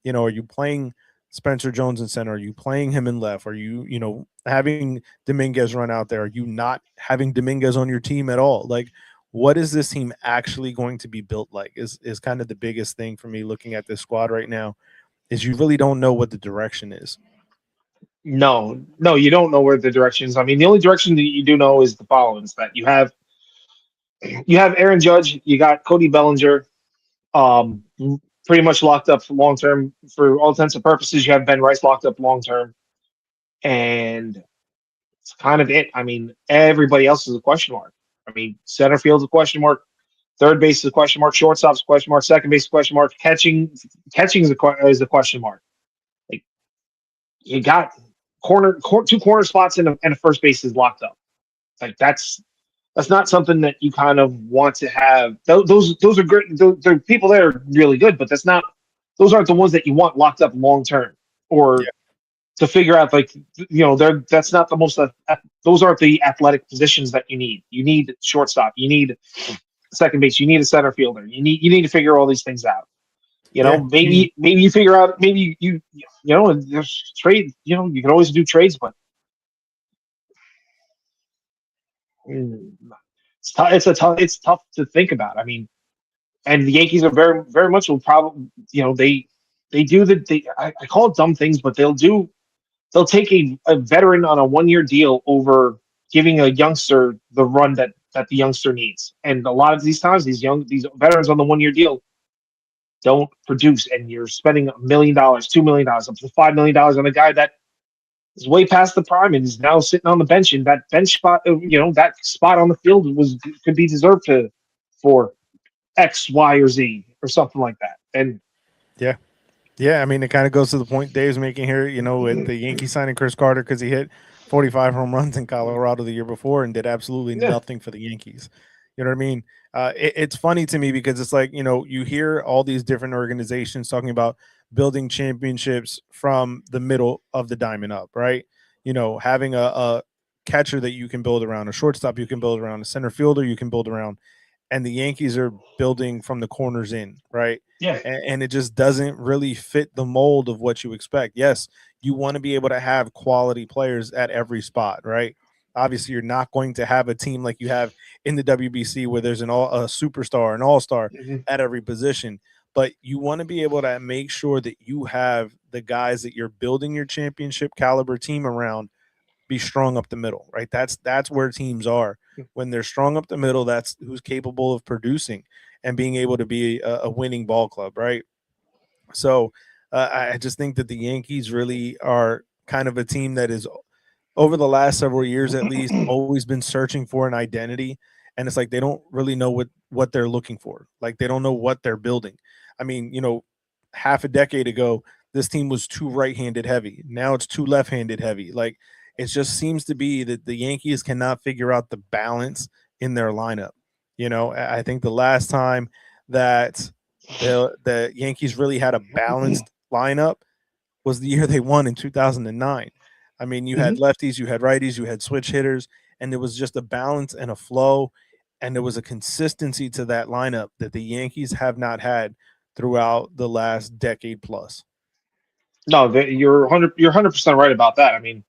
Are you playing Spencer Jones in center? Are you playing him in left? Are you, having Dominguez run out there? Are you not having Dominguez on your team at all? Like, what is this team actually going to be built like is kind of the biggest thing for me looking at this squad right now, is you really don't know what the direction is. No, you don't know where the direction is. I mean, the only direction that you do know is the following: is that you have Aaron Judge, you got Cody Bellinger, um, pretty much locked up for long term for all intents and purposes. You have Ben Rice locked up long term, and it's kind of it. I mean, everybody else is a question mark. I mean, center field's a question mark, third base is a question mark, shortstop's a question mark, second base is a question mark, catching is a question mark. Like you got. two corner spots and a first base is locked up. Like that's not something that you kind of want to have. Those are great. The people that are really good, but those aren't the ones that you want locked up long term or to figure out like that's not the most. Those aren't the athletic positions that you need. You need shortstop. You need second base. You need a center fielder. You need to figure all these things out. Maybe you figure out. Maybe and there's trade. You can always do trades, but it's tough to think about. I mean, and the Yankees are very very much will probably they do I call it dumb things, but they'll take a veteran on a 1 year deal over giving a youngster the run that the youngster needs. And a lot of these times, these veterans on the 1 year deal don't produce, and you're spending $1 million, $2 million, up to $5 million on a guy that is way past the prime and is now sitting on the bench. And that bench spot, that spot on the field could be deserved for X, Y, or Z or something like that. And yeah, I mean, it kind of goes to the point Dave's making here, with the Yankees signing Chris Carter because he hit 45 home runs in Colorado the year before and did absolutely nothing for the Yankees. You know what I mean? It's funny to me because it's like, you hear all these different organizations talking about building championships from the middle of the diamond up, right? Having a catcher that you can build around, a shortstop you can build around, a center fielder you can build around. And the Yankees are building from the corners in, right? Yeah. And it just doesn't really fit the mold of what you expect. Yes, you want to be able to have quality players at every spot, right? Obviously, you're not going to have a team like you have in the WBC where there's a superstar, an all-star at every position. But you want to be able to make sure that you have the guys that you're building your championship caliber team around be strong up the middle, right? That's where teams are. When they're strong up the middle, that's who's capable of producing and being able to be a winning ball club, right? So I just think that the Yankees really are kind of a team that is, over the last several years at least, always been searching for an identity. And it's like they don't really know what they're looking for. Like they don't know what they're building. I mean, half a decade ago, this team was too right-handed heavy. Now it's too left-handed heavy. Like it just seems to be that the Yankees cannot figure out the balance in their lineup. I think the last time that the Yankees really had a balanced lineup was the year they won in 2009. I mean, you had lefties, you had righties, you had switch hitters, and there was just a balance and a flow, and there was a consistency to that lineup that the Yankees have not had throughout the last decade plus. No, you're 100% right about that. I mean,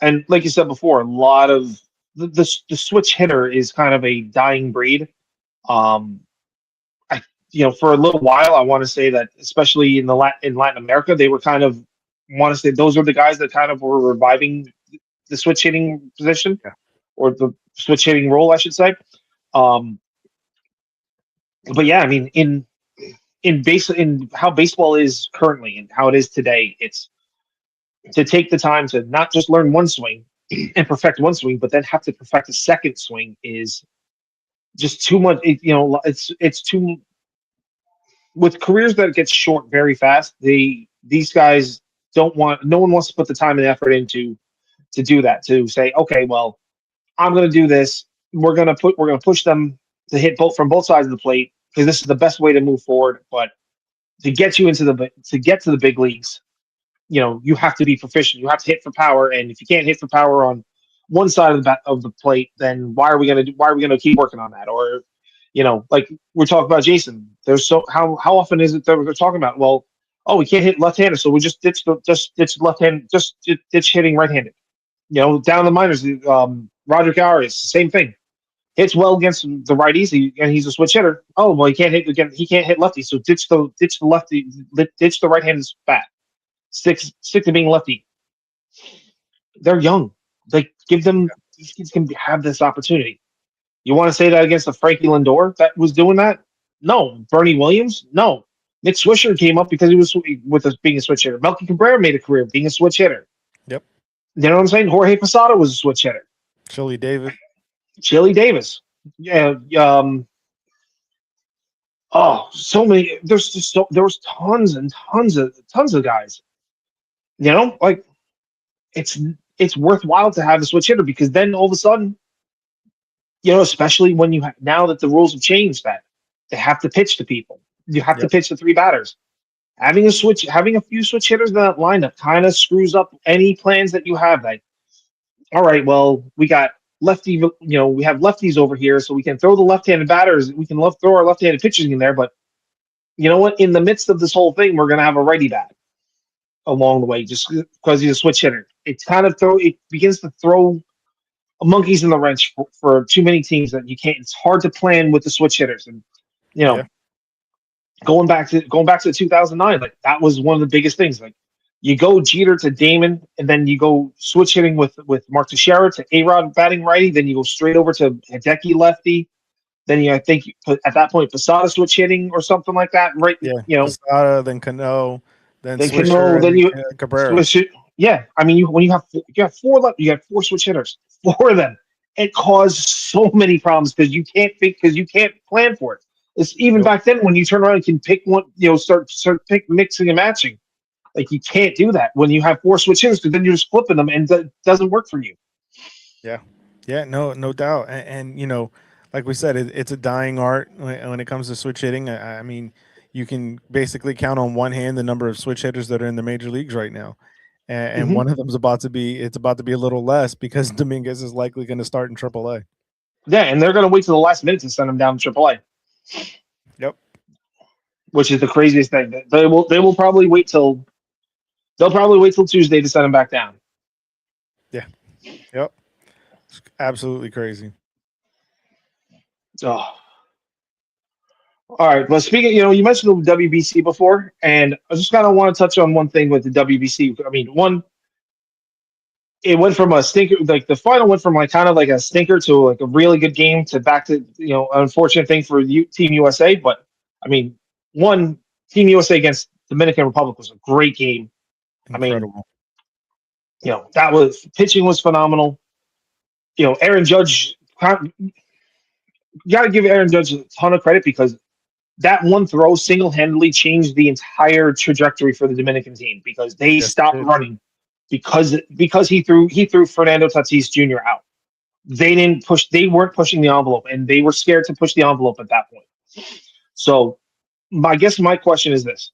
and like you said before, a lot of the switch hitter is kind of a dying breed. For a little while, I want to say that, especially in Latin America, they were kind of want to say those are the guys that kind of were reviving the switch hitting position or the switch hitting role, I should say. But yeah, I mean, in how baseball is currently and how it is today, it's to take the time to not just learn one swing and perfect one swing, but then have to perfect a second swing is just too much. It's too, with careers that get short very fast. These guys no one wants to put the time and effort into to do that, to say, okay, well, I'm going to do this. We're going to push them to hit from both sides of the plate because this is the best way to move forward. But to get to the big leagues, you have to be proficient. You have to hit for power, and if you can't hit for power on one side of the plate, then why are we going to keep working on that? Or, like we're talking about Jasson. How often is it that we're talking about? Well, we can't hit left-handed, so we just ditch left-handed, just ditch hitting right-handed. Down the minors, Roger Arias, same thing. Hits well against the righties, and he's a switch hitter. Oh well, he can't hit again. He can't hit lefty, so ditch the lefty, ditch the right-handed bat. Stick to being lefty. They're young. Like give them, these kids can have this opportunity. You want to say that against the Frankie Lindor that was doing that? No. Bernie Williams? No. Nick Swisher came up because he was being a switch hitter. Melky Cabrera made a career being a switch hitter. Yep. You know what I'm saying? Jorge Posada was a switch hitter. Chili Davis. Yeah. So many. There was tons and tons of guys. Like it's worthwhile to have a switch hitter because then all of a sudden, especially when now that the rules have changed that they have to pitch to people, you have to Yep. pitch to three batters. Having a few switch hitters in that lineup kind of screws up any plans that you have. Like, all right, well, we got we have lefties over here, so we can throw the left-handed batters. We can throw our left-handed pitchers in there, but you know what? In the midst of this whole thing, we're going to have a righty bat along the way just because he's a switch hitter. It begins to throw monkeys in the wrench for too many teams that you can't. It's hard to plan with the switch hitters, and you know, Yeah. going back to 2009, like that was one of the biggest things. Like you go Jeter to Damon, and then you go switch hitting with Mark Teixeira to A-Rod batting righty, then you go straight over to Hideki lefty. Then I think at that point Posada switch hitting or something like that, right? Yeah. Posada, then Cano, then Swisher, Cano, then you Cabrera. switch it. Yeah, I mean, when you have four left, you have four switch hitters, four of them. It caused so many problems because you can't plan for it. It's even back then when you turn around and can pick one, start pick mixing and matching. Like you can't do that when you have four switch hitters because then you're just flipping them and it doesn't work for you. Yeah, no doubt. And like we said, it's a dying art when it comes to switch hitting. I mean, you can basically count on one hand the number of switch hitters that are in the major leagues right now. And one of them's about to be a little less because Dominguez is likely going to start in Triple-A. Yeah, and they're going to wait till the last minute to send him down to Triple-A. Yep. Which is the craziest thing. They'll probably wait till Tuesday to send him back down. Yeah. Yep. It's absolutely crazy. Oh. All right. Well, speaking, you mentioned the WBC before, and I just kind of want to touch on one thing with the WBC. I mean, it went from a stinker, like the final went from like kind of like a stinker to like a really good game to back to an unfortunate thing for Team USA. But I mean, Team USA against Dominican Republic was a great game. Incredible. I mean, that was pitching was phenomenal. Aaron Judge, you got to give Aaron Judge a ton of credit because that one throw single-handedly changed the entire trajectory for the Dominican team because they stopped running because he threw Fernando Tatis Jr. out. They weren't pushing the envelope, and they were scared to push the envelope at that point. So I guess my question is this.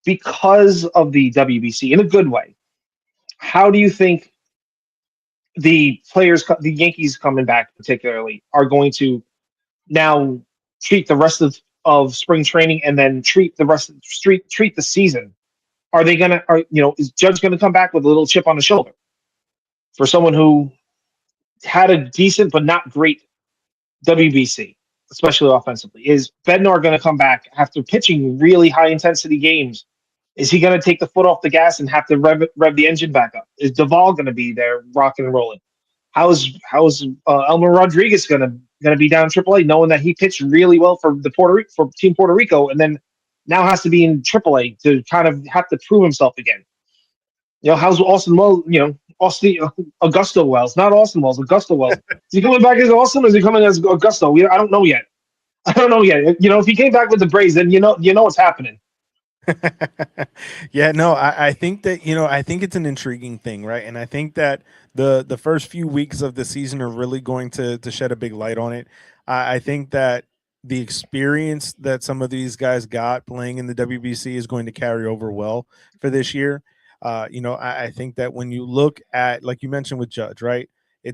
Because of the WBC, in a good way, how do you think the players, the Yankees coming back particularly, are going to now treat the rest of spring training and then treat the season? Are they is Judge gonna come back with a little chip on the shoulder for someone who had a decent but not great WBC, especially offensively? Is Bednar gonna come back after pitching really high intensity games? Is he gonna take the foot off the gas and have to rev the engine back up? Is Duvall gonna be there rocking and rolling? How's Elmer Rodriguez gonna be down in AAA, knowing that he pitched really well for Team Puerto Rico, and then now has to be in AAA to kind of have to prove himself again? How's Austin Wells? Augusto Wells, not Austin Wells, Augusto Wells. Is he coming back as Austin, or is he coming as Augusto? I don't know yet. If he came back with the Braves, then what's happening. Yeah, no, I think that I think it's an intriguing thing, right? And I think that the first few weeks of the season are really going to shed a big light on it. I think that the experience that some of these guys got playing in the WBC is going to carry over well for this year. I think that when you look at, like you mentioned with Judge, right,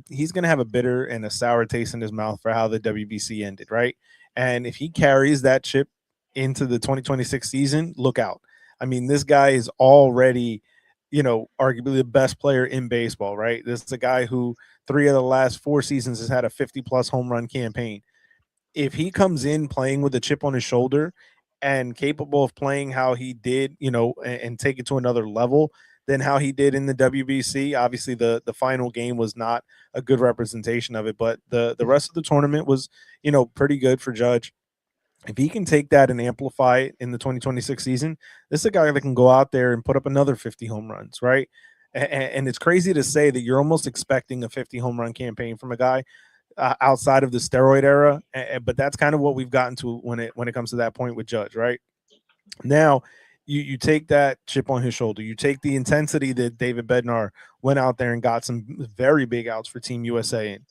he's going to have a bitter and a sour taste in his mouth for how the WBC ended, right? And if he carries that chip into the 2026 season, look out. I mean, this guy is already, arguably the best player in baseball, right? This is a guy who 3 of the last 4 seasons has had a 50-plus home run campaign. If he comes in playing with a chip on his shoulder and capable of playing how he did, and take it to another level than how he did in the WBC, obviously the final game was not a good representation of it, but the rest of the tournament was, pretty good for Judge. If he can take that and amplify it in the 2026 season, this is a guy that can go out there and put up another 50 home runs, right? And it's crazy to say that you're almost expecting a 50 home run campaign from a guy outside of the steroid era, but that's kind of what we've gotten to when it comes to that point with Judge, right? Now, you take that chip on his shoulder, you take the intensity that David Bednar went out there and got some very big outs for Team USA and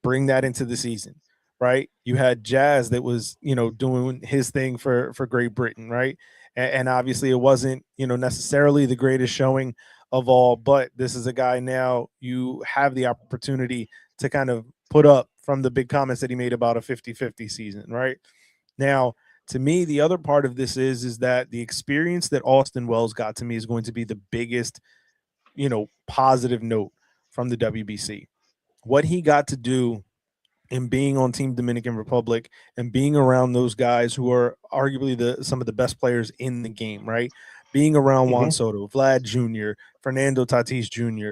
bring that into the season, right? You had Jazz that was, doing his thing for Great Britain, right? And obviously it wasn't, necessarily the greatest showing of all, but this is a guy now you have the opportunity to kind of put up from the big comments that he made about a 50-50 season, right? Now, to me, the other part of this is that the experience that Austin Wells got to me is going to be the biggest, positive note from the WBC. What he got to do in being on Team Dominican Republic and being around those guys who are arguably some of the best players in the game, right? Being around Juan Soto, Vlad Jr., Fernando Tatis Jr.,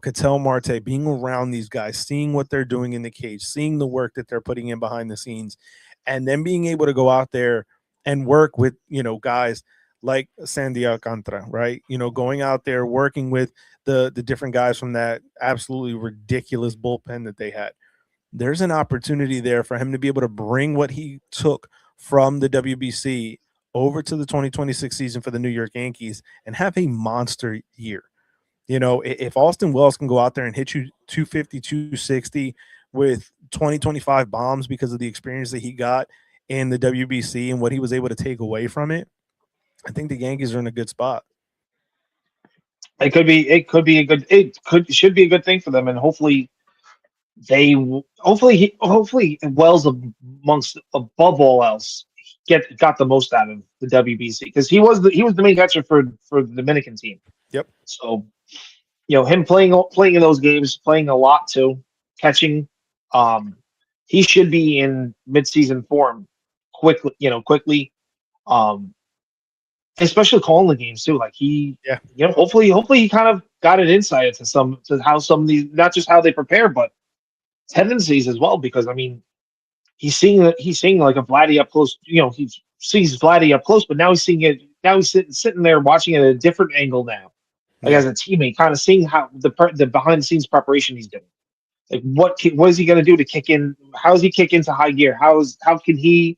Ketel Marte, being around these guys, seeing what they're doing in the cage, seeing the work that they're putting in behind the scenes, and then being able to go out there and work with, guys like Sandy Alcantara, right? Going out there, working with the different guys from that absolutely ridiculous bullpen that they had. There's an opportunity there for him to be able to bring what he took from the WBC over to the 2026 season for the New York Yankees and have a monster year. If Austin Wells can go out there and hit you 250, 260 with 2025 bombs because of the experience that he got in the WBC and what he was able to take away from it, I think the Yankees are in a good spot. It should be a good thing for them, and hopefully hopefully Wells amongst above all else got the most out of the WBC because he was the main catcher for the Dominican team. Yep. So him playing in those games, playing a lot too, catching. He should be in midseason form quickly. Especially calling the games too. Like hopefully he kind of got an insight to how some of these, not just how they prepare, but tendencies as well. Because I mean, he's seeing like a Vladdy up close. He sees Vladdy up close, but now he's seeing it. Now he's sitting there watching it at a different angle now. Like as a teammate, kind of seeing how the behind the scenes preparation he's doing. Like what is he going to do to kick in? How does he kick into high gear? How can he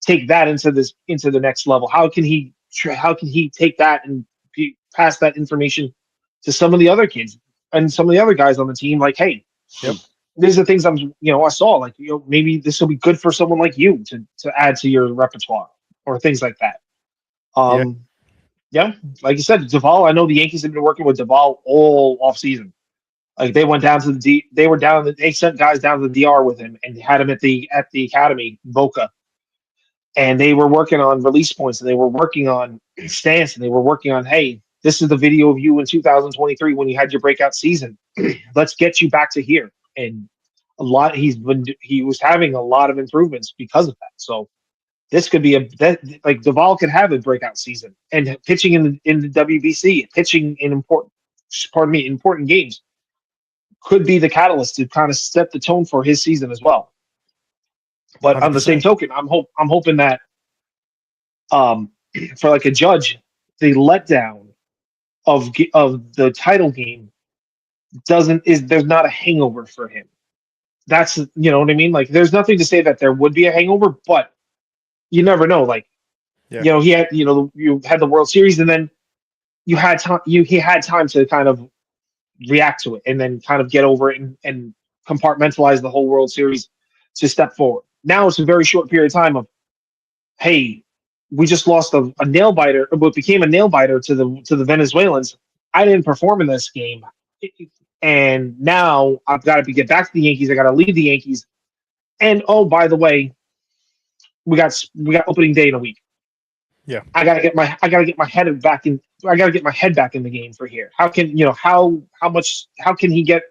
take that into the next level? How can he take that and pass that information to some of the other kids and some of the other guys on the team? Like, hey, these are things I saw. Like, maybe this will be good for someone like you to add to your repertoire or things like that. Yeah, like you said, Duvall. I know the Yankees have been working with Duvall all off season. Like they went down to they sent guys down to the DR with him and had him at the academy, Boca. And they were working on release points and they were working on stance and they were working on, hey, this is the video of you in 2023 when you had your breakout season. Let's get you back to here. And he was having a lot of improvements because of that. So this could be like Duvall could have a breakout season and pitching in the WBC, pitching in important games could be the catalyst to kind of set the tone for his season as well. But 100%. On the same token, I'm hoping that for like a Judge, the letdown of the title game there's not a hangover for him. That's what I mean. Like there's nothing to say that there would be a hangover, but you never know. Like he had you had the World Series and then you had time. He had time to kind of react to it and then kind of get over it and compartmentalize the whole World Series to step forward. Now it's a very short period of time of, hey, we just lost a nail biter, what became a nail biter to the Venezuelans. I didn't perform in this game, and now I've got to get back to the Yankees. I got to leave the Yankees, and oh, by the way, we got opening day in a week. Yeah, I gotta get my head back in. I gotta get my head back in the game for here. How can how can he get?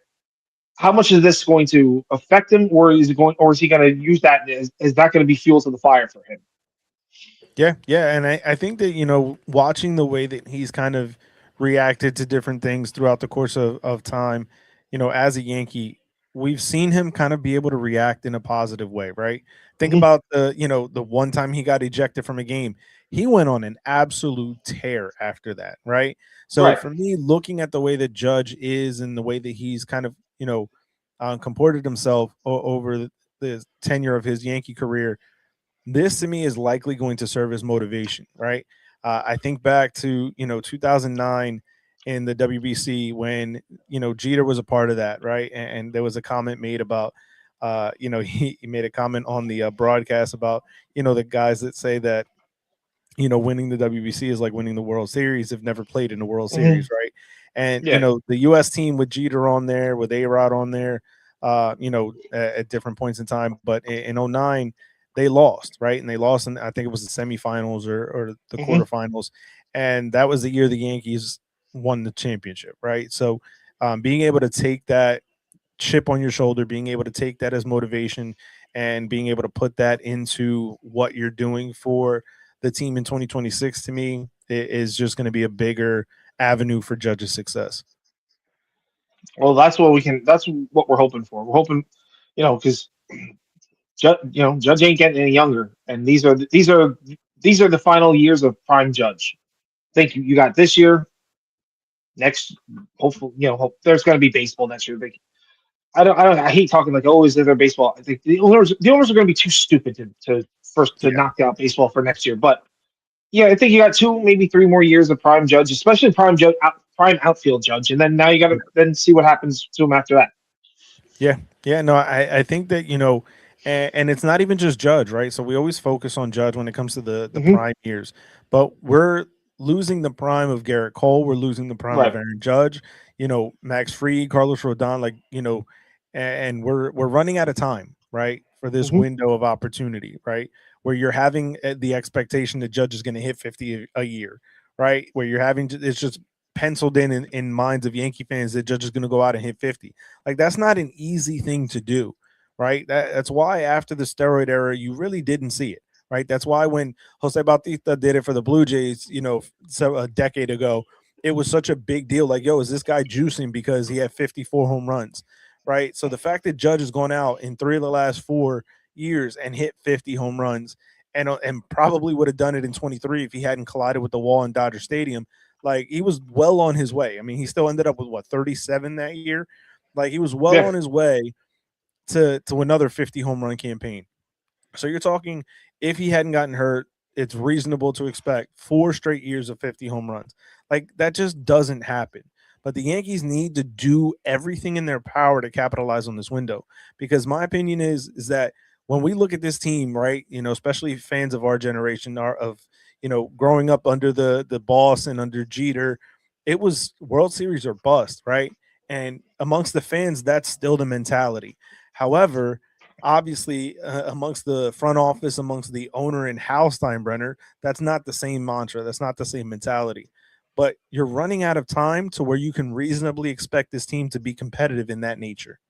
How much is this going to affect him, or is he going to use that? Is that going to be fuel to the fire for him? Yeah, and I think that watching the way that he's kind of reacted to different things throughout the course of time, as a Yankee, we've seen him kind of be able to react in a positive way, right? Think about the one time he got ejected from a game. He went on an absolute tear after that, right? So for me, looking at the way that Judge is and the way that he's kind of, comported himself over the tenure of his Yankee career, this to me is likely going to serve as motivation, right? I think back to 2009 in the WBC when Jeter was a part of that, right? And there was a comment made about he made a comment on the broadcast about the guys that say that winning the WBC is like winning the World Series. They've never played in the World Mhm. Series, right? And Yeah. the U.S. team with Jeter on there, with A-Rod on there, at different points in time. But in '09, they lost, right? And they lost in, I think it was the semifinals or the Mhm. quarterfinals, and that was the year the Yankees won the championship, right? So being able to take that chip on your shoulder, being able to take that as motivation and being able to put that into what you're doing for the team in 2026 to me is just going to be a bigger avenue for Judge's success. Well, That's what we're hoping for. We're hoping, because Judge ain't getting any younger, and these are the final years of prime Judge. Think you got this year, next. Hopefully, there's going to be baseball next year. I hate talking like, oh, is there baseball? I think the owners are going to be too stupid to Yeah. knock out baseball for next year. But yeah, I think you got 2, maybe 3 more years of prime Judge, especially prime outfield Judge, and then now you got to then see what happens to him after that. Yeah, yeah, no, I think that and it's not even just Judge, right? So we always focus on Judge when it comes to the Hmm. prime years, but we're losing the prime of Garrett Cole, we're losing the prime of Right. Aaron Judge, Max Fried, Carlos Rodon, like and we're running out of time, right, for this Hmm. window of opportunity, right, where you're having the expectation that Judge is going to hit 50 a year, right, where you're having it's just penciled in minds of Yankee fans that Judge is going to go out and hit 50. Like that's not an easy thing to do, right? That's why after the steroid era, you really didn't see it, right? That's why when Jose Bautista did it for the Blue Jays, so a decade ago, it was such a big deal. Like, yo, is this guy juicing because he had 54 home runs, right? So the fact that Judge has gone out in 3 of the last 4 years and hit 50 home runs and probably would have done it in 23 if he hadn't collided with the wall in Dodger Stadium. Like he was well on his way. I mean, he still ended up with what 37 that year. Like he was well Yeah. on his way to another 50 home run campaign. So you're talking if he hadn't gotten hurt, it's reasonable to expect 4 straight years of 50 home runs. Like that just doesn't happen. But the Yankees need to do everything in their power to capitalize on this window because my opinion is that when we look at this team, right, especially fans of our generation are of growing up under the boss and under Jeter, it was World Series or bust, right? And amongst the fans, that's still the mentality. However, obviously, amongst the front office, amongst the owner and Hal Steinbrenner, that's not the same mantra. That's not the same mentality. But you're running out of time to where you can reasonably expect this team to be competitive in that nature.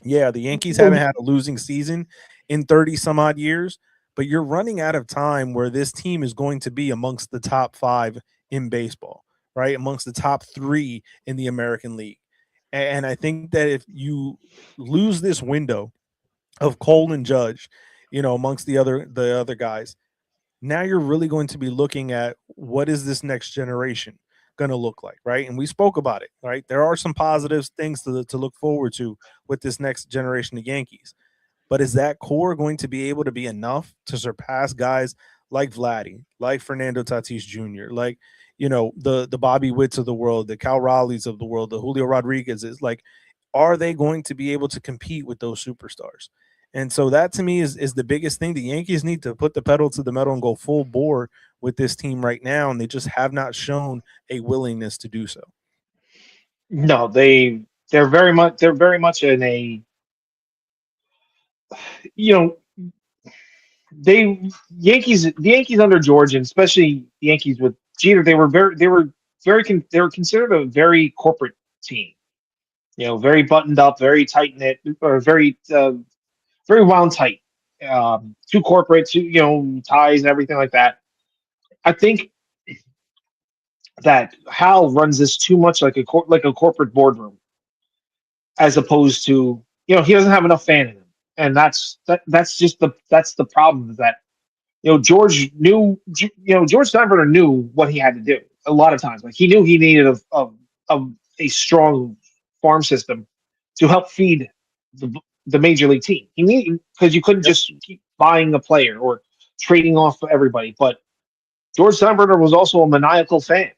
Yeah, the Yankees haven't Well, had a losing season in 30 some odd years, but you're running out of time where this team is going to be amongst the top 5 in baseball, right? Amongst the top 3 in the American League. And I think that if you lose this window of Cole and Judge, amongst the other guys, now you're really going to be looking at what is this next generation going to look like, right? And we spoke about it, right? There are some positive things to look forward to with this next generation of Yankees. But is that core going to be able to be enough to surpass guys like Vladdy, like Fernando Tatis Jr., like the Bobby Witts of the world, the Cal Raleighs of the world, the Julio Rodriguez is like, are they going to be able to compete with those superstars? And so that to me is the biggest thing. The Yankees need to put the pedal to the metal and go full bore with this team right now, and they just have not shown a willingness to do so. no, they're very much in a you know they the Yankees under George, and especially the Yankees with Jeter, they were considered a very corporate team. Very buttoned up, very tight knit, or very wound tight. Too corporate, too ties and everything like that. I think that Hal runs this too much like a corporate boardroom, as opposed to he doesn't have enough fan in him, and that's the problem is that George Steinbrenner knew what he had to do a lot of times. Like he knew he needed a strong farm system to help feed the the major league team. He needed because you couldn't Yep. just keep buying a player or trading off everybody. But George Steinbrenner was also a maniacal fan.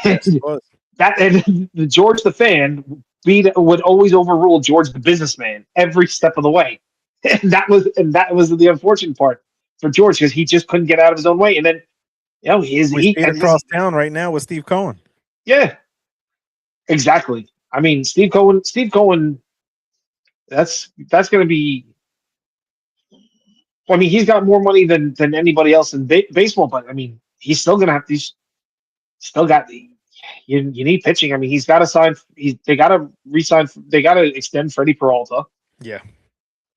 Yes, it was. And the George the fan would always overrule George the businessman every step of the way. And that was the unfortunate part for George, because he just couldn't get out of his own way. And then We see it across town right now with Steve Cohen. Yeah, exactly. I mean, Steve Cohen. That's going to be. I mean, he's got more money than anybody else in baseball, but I mean, he's still going to have these. Still got the. You need pitching. I mean, he's got to sign. They got to re-sign. They got to extend Freddie Peralta. Yeah.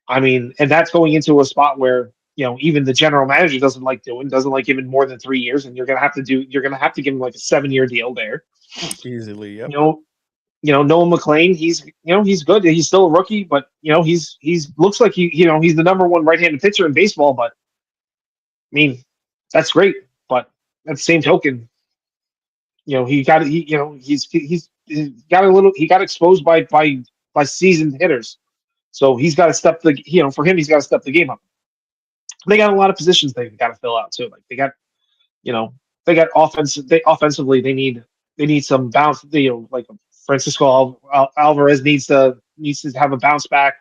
I mean, and that's going into a spot where even the general manager doesn't like giving more than 3 years, and you're going to have to give him like a 7-year deal there. Easily, yep. Noah McLean, he's good. He's still a rookie, but he's looks like he's the number one right-handed pitcher in baseball. But I mean, that's great. But at the same token, he got exposed by seasoned hitters, so he's got to step he's got to step the game up. They got a lot of positions they've got to fill out too. Like they got offense. Offensively, they need some bounce. Like Francisco Alvarez needs to have a bounce back.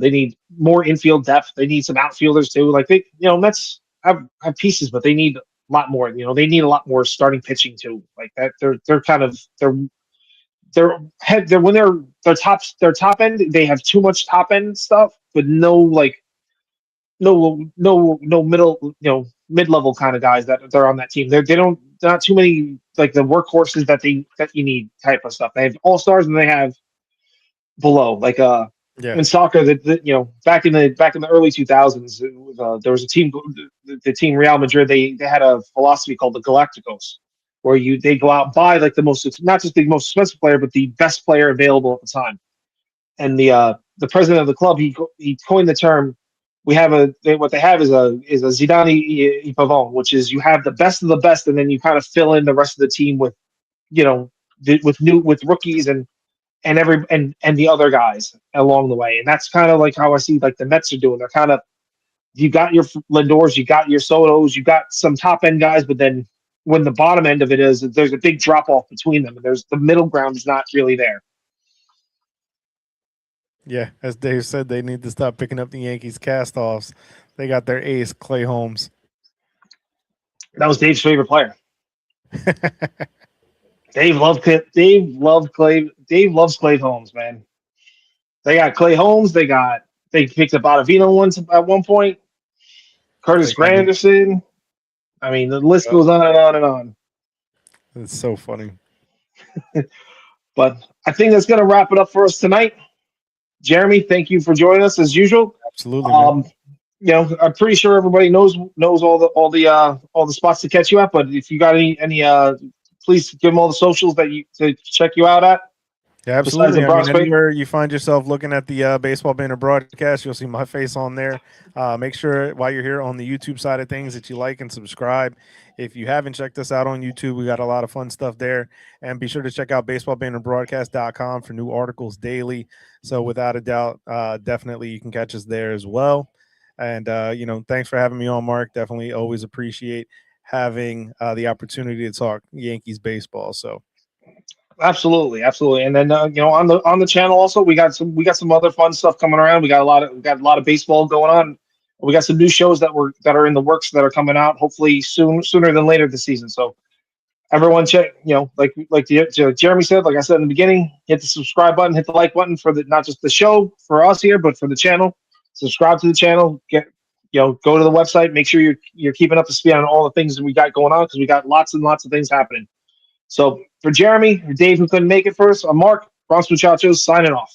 They need more infield depth. They need some outfielders too. Like they, Mets have pieces, but they need a lot more. They need a lot more starting pitching too. Like that, when they're top end, they have too much top end stuff, but no middle, mid-level kind of guys that they're on that team. They're not too many like the workhorses that you need type of stuff. They have all-stars and they have below, like in soccer that back in the early 2000s, there was a team, the team Real Madrid. They had a philosophy called the Galacticos, where they go out and buy like not just the most expensive player, but the best player available at the time. And the president of the club, he coined the term. What they have is a Zidane y Pavon, which is you have the best of the best, and then you kind of fill in the rest of the team with, with rookies and the other guys along the way. And that's kind of like how I see like the Mets are doing. They're kind of, you got your Lindors, you got your Sotos, you got some top end guys, but then when the bottom end of it is, there's a big drop off between them, and there's the middle ground is not really there. Yeah, as Dave said, they need to stop picking up the Yankees cast-offs. They got their ace, Clay Holmes. That was Dave's favorite player. Dave loves Clay Holmes, man. They got Clay Holmes. They picked up Ottavino at one point. Curtis Granderson. I mean, the list goes on and on and on. It's so funny. But I think that's going to wrap it up for us tonight. Jeremy, thank you for joining us as usual. Absolutely. I'm pretty sure everybody knows all the spots to catch you at. But if you got any, please give them all the socials to check you out at. Yeah, absolutely. Anywhere you find yourself looking at the Baseball Banner broadcast, you'll see my face on there. Make sure while you're here on the YouTube side of things that you like and subscribe. If you haven't checked us out on YouTube, we got a lot of fun stuff there. And be sure to check out baseballbannerbroadcast.com for new articles daily. So without a doubt, definitely you can catch us there as well. And, thanks for having me on, Mark. Definitely always appreciate having the opportunity to talk Yankees baseball. So. Absolutely. And then on the channel also we got some other fun stuff coming around. We got a lot of baseball going on. We got some new shows that are in the works that are coming out hopefully sooner than later this season. So everyone check, like Jeremy said, like I said in the beginning, hit the subscribe button, hit the like button for not just the show for us here, but for the channel. Subscribe to the channel. Go to the website. Make sure you're keeping up to speed on all the things that we got going on, because we got lots and lots of things happening. So for Jeremy, or Dave who couldn't make it first, I'm Mark, Bronx Muchachos, signing off.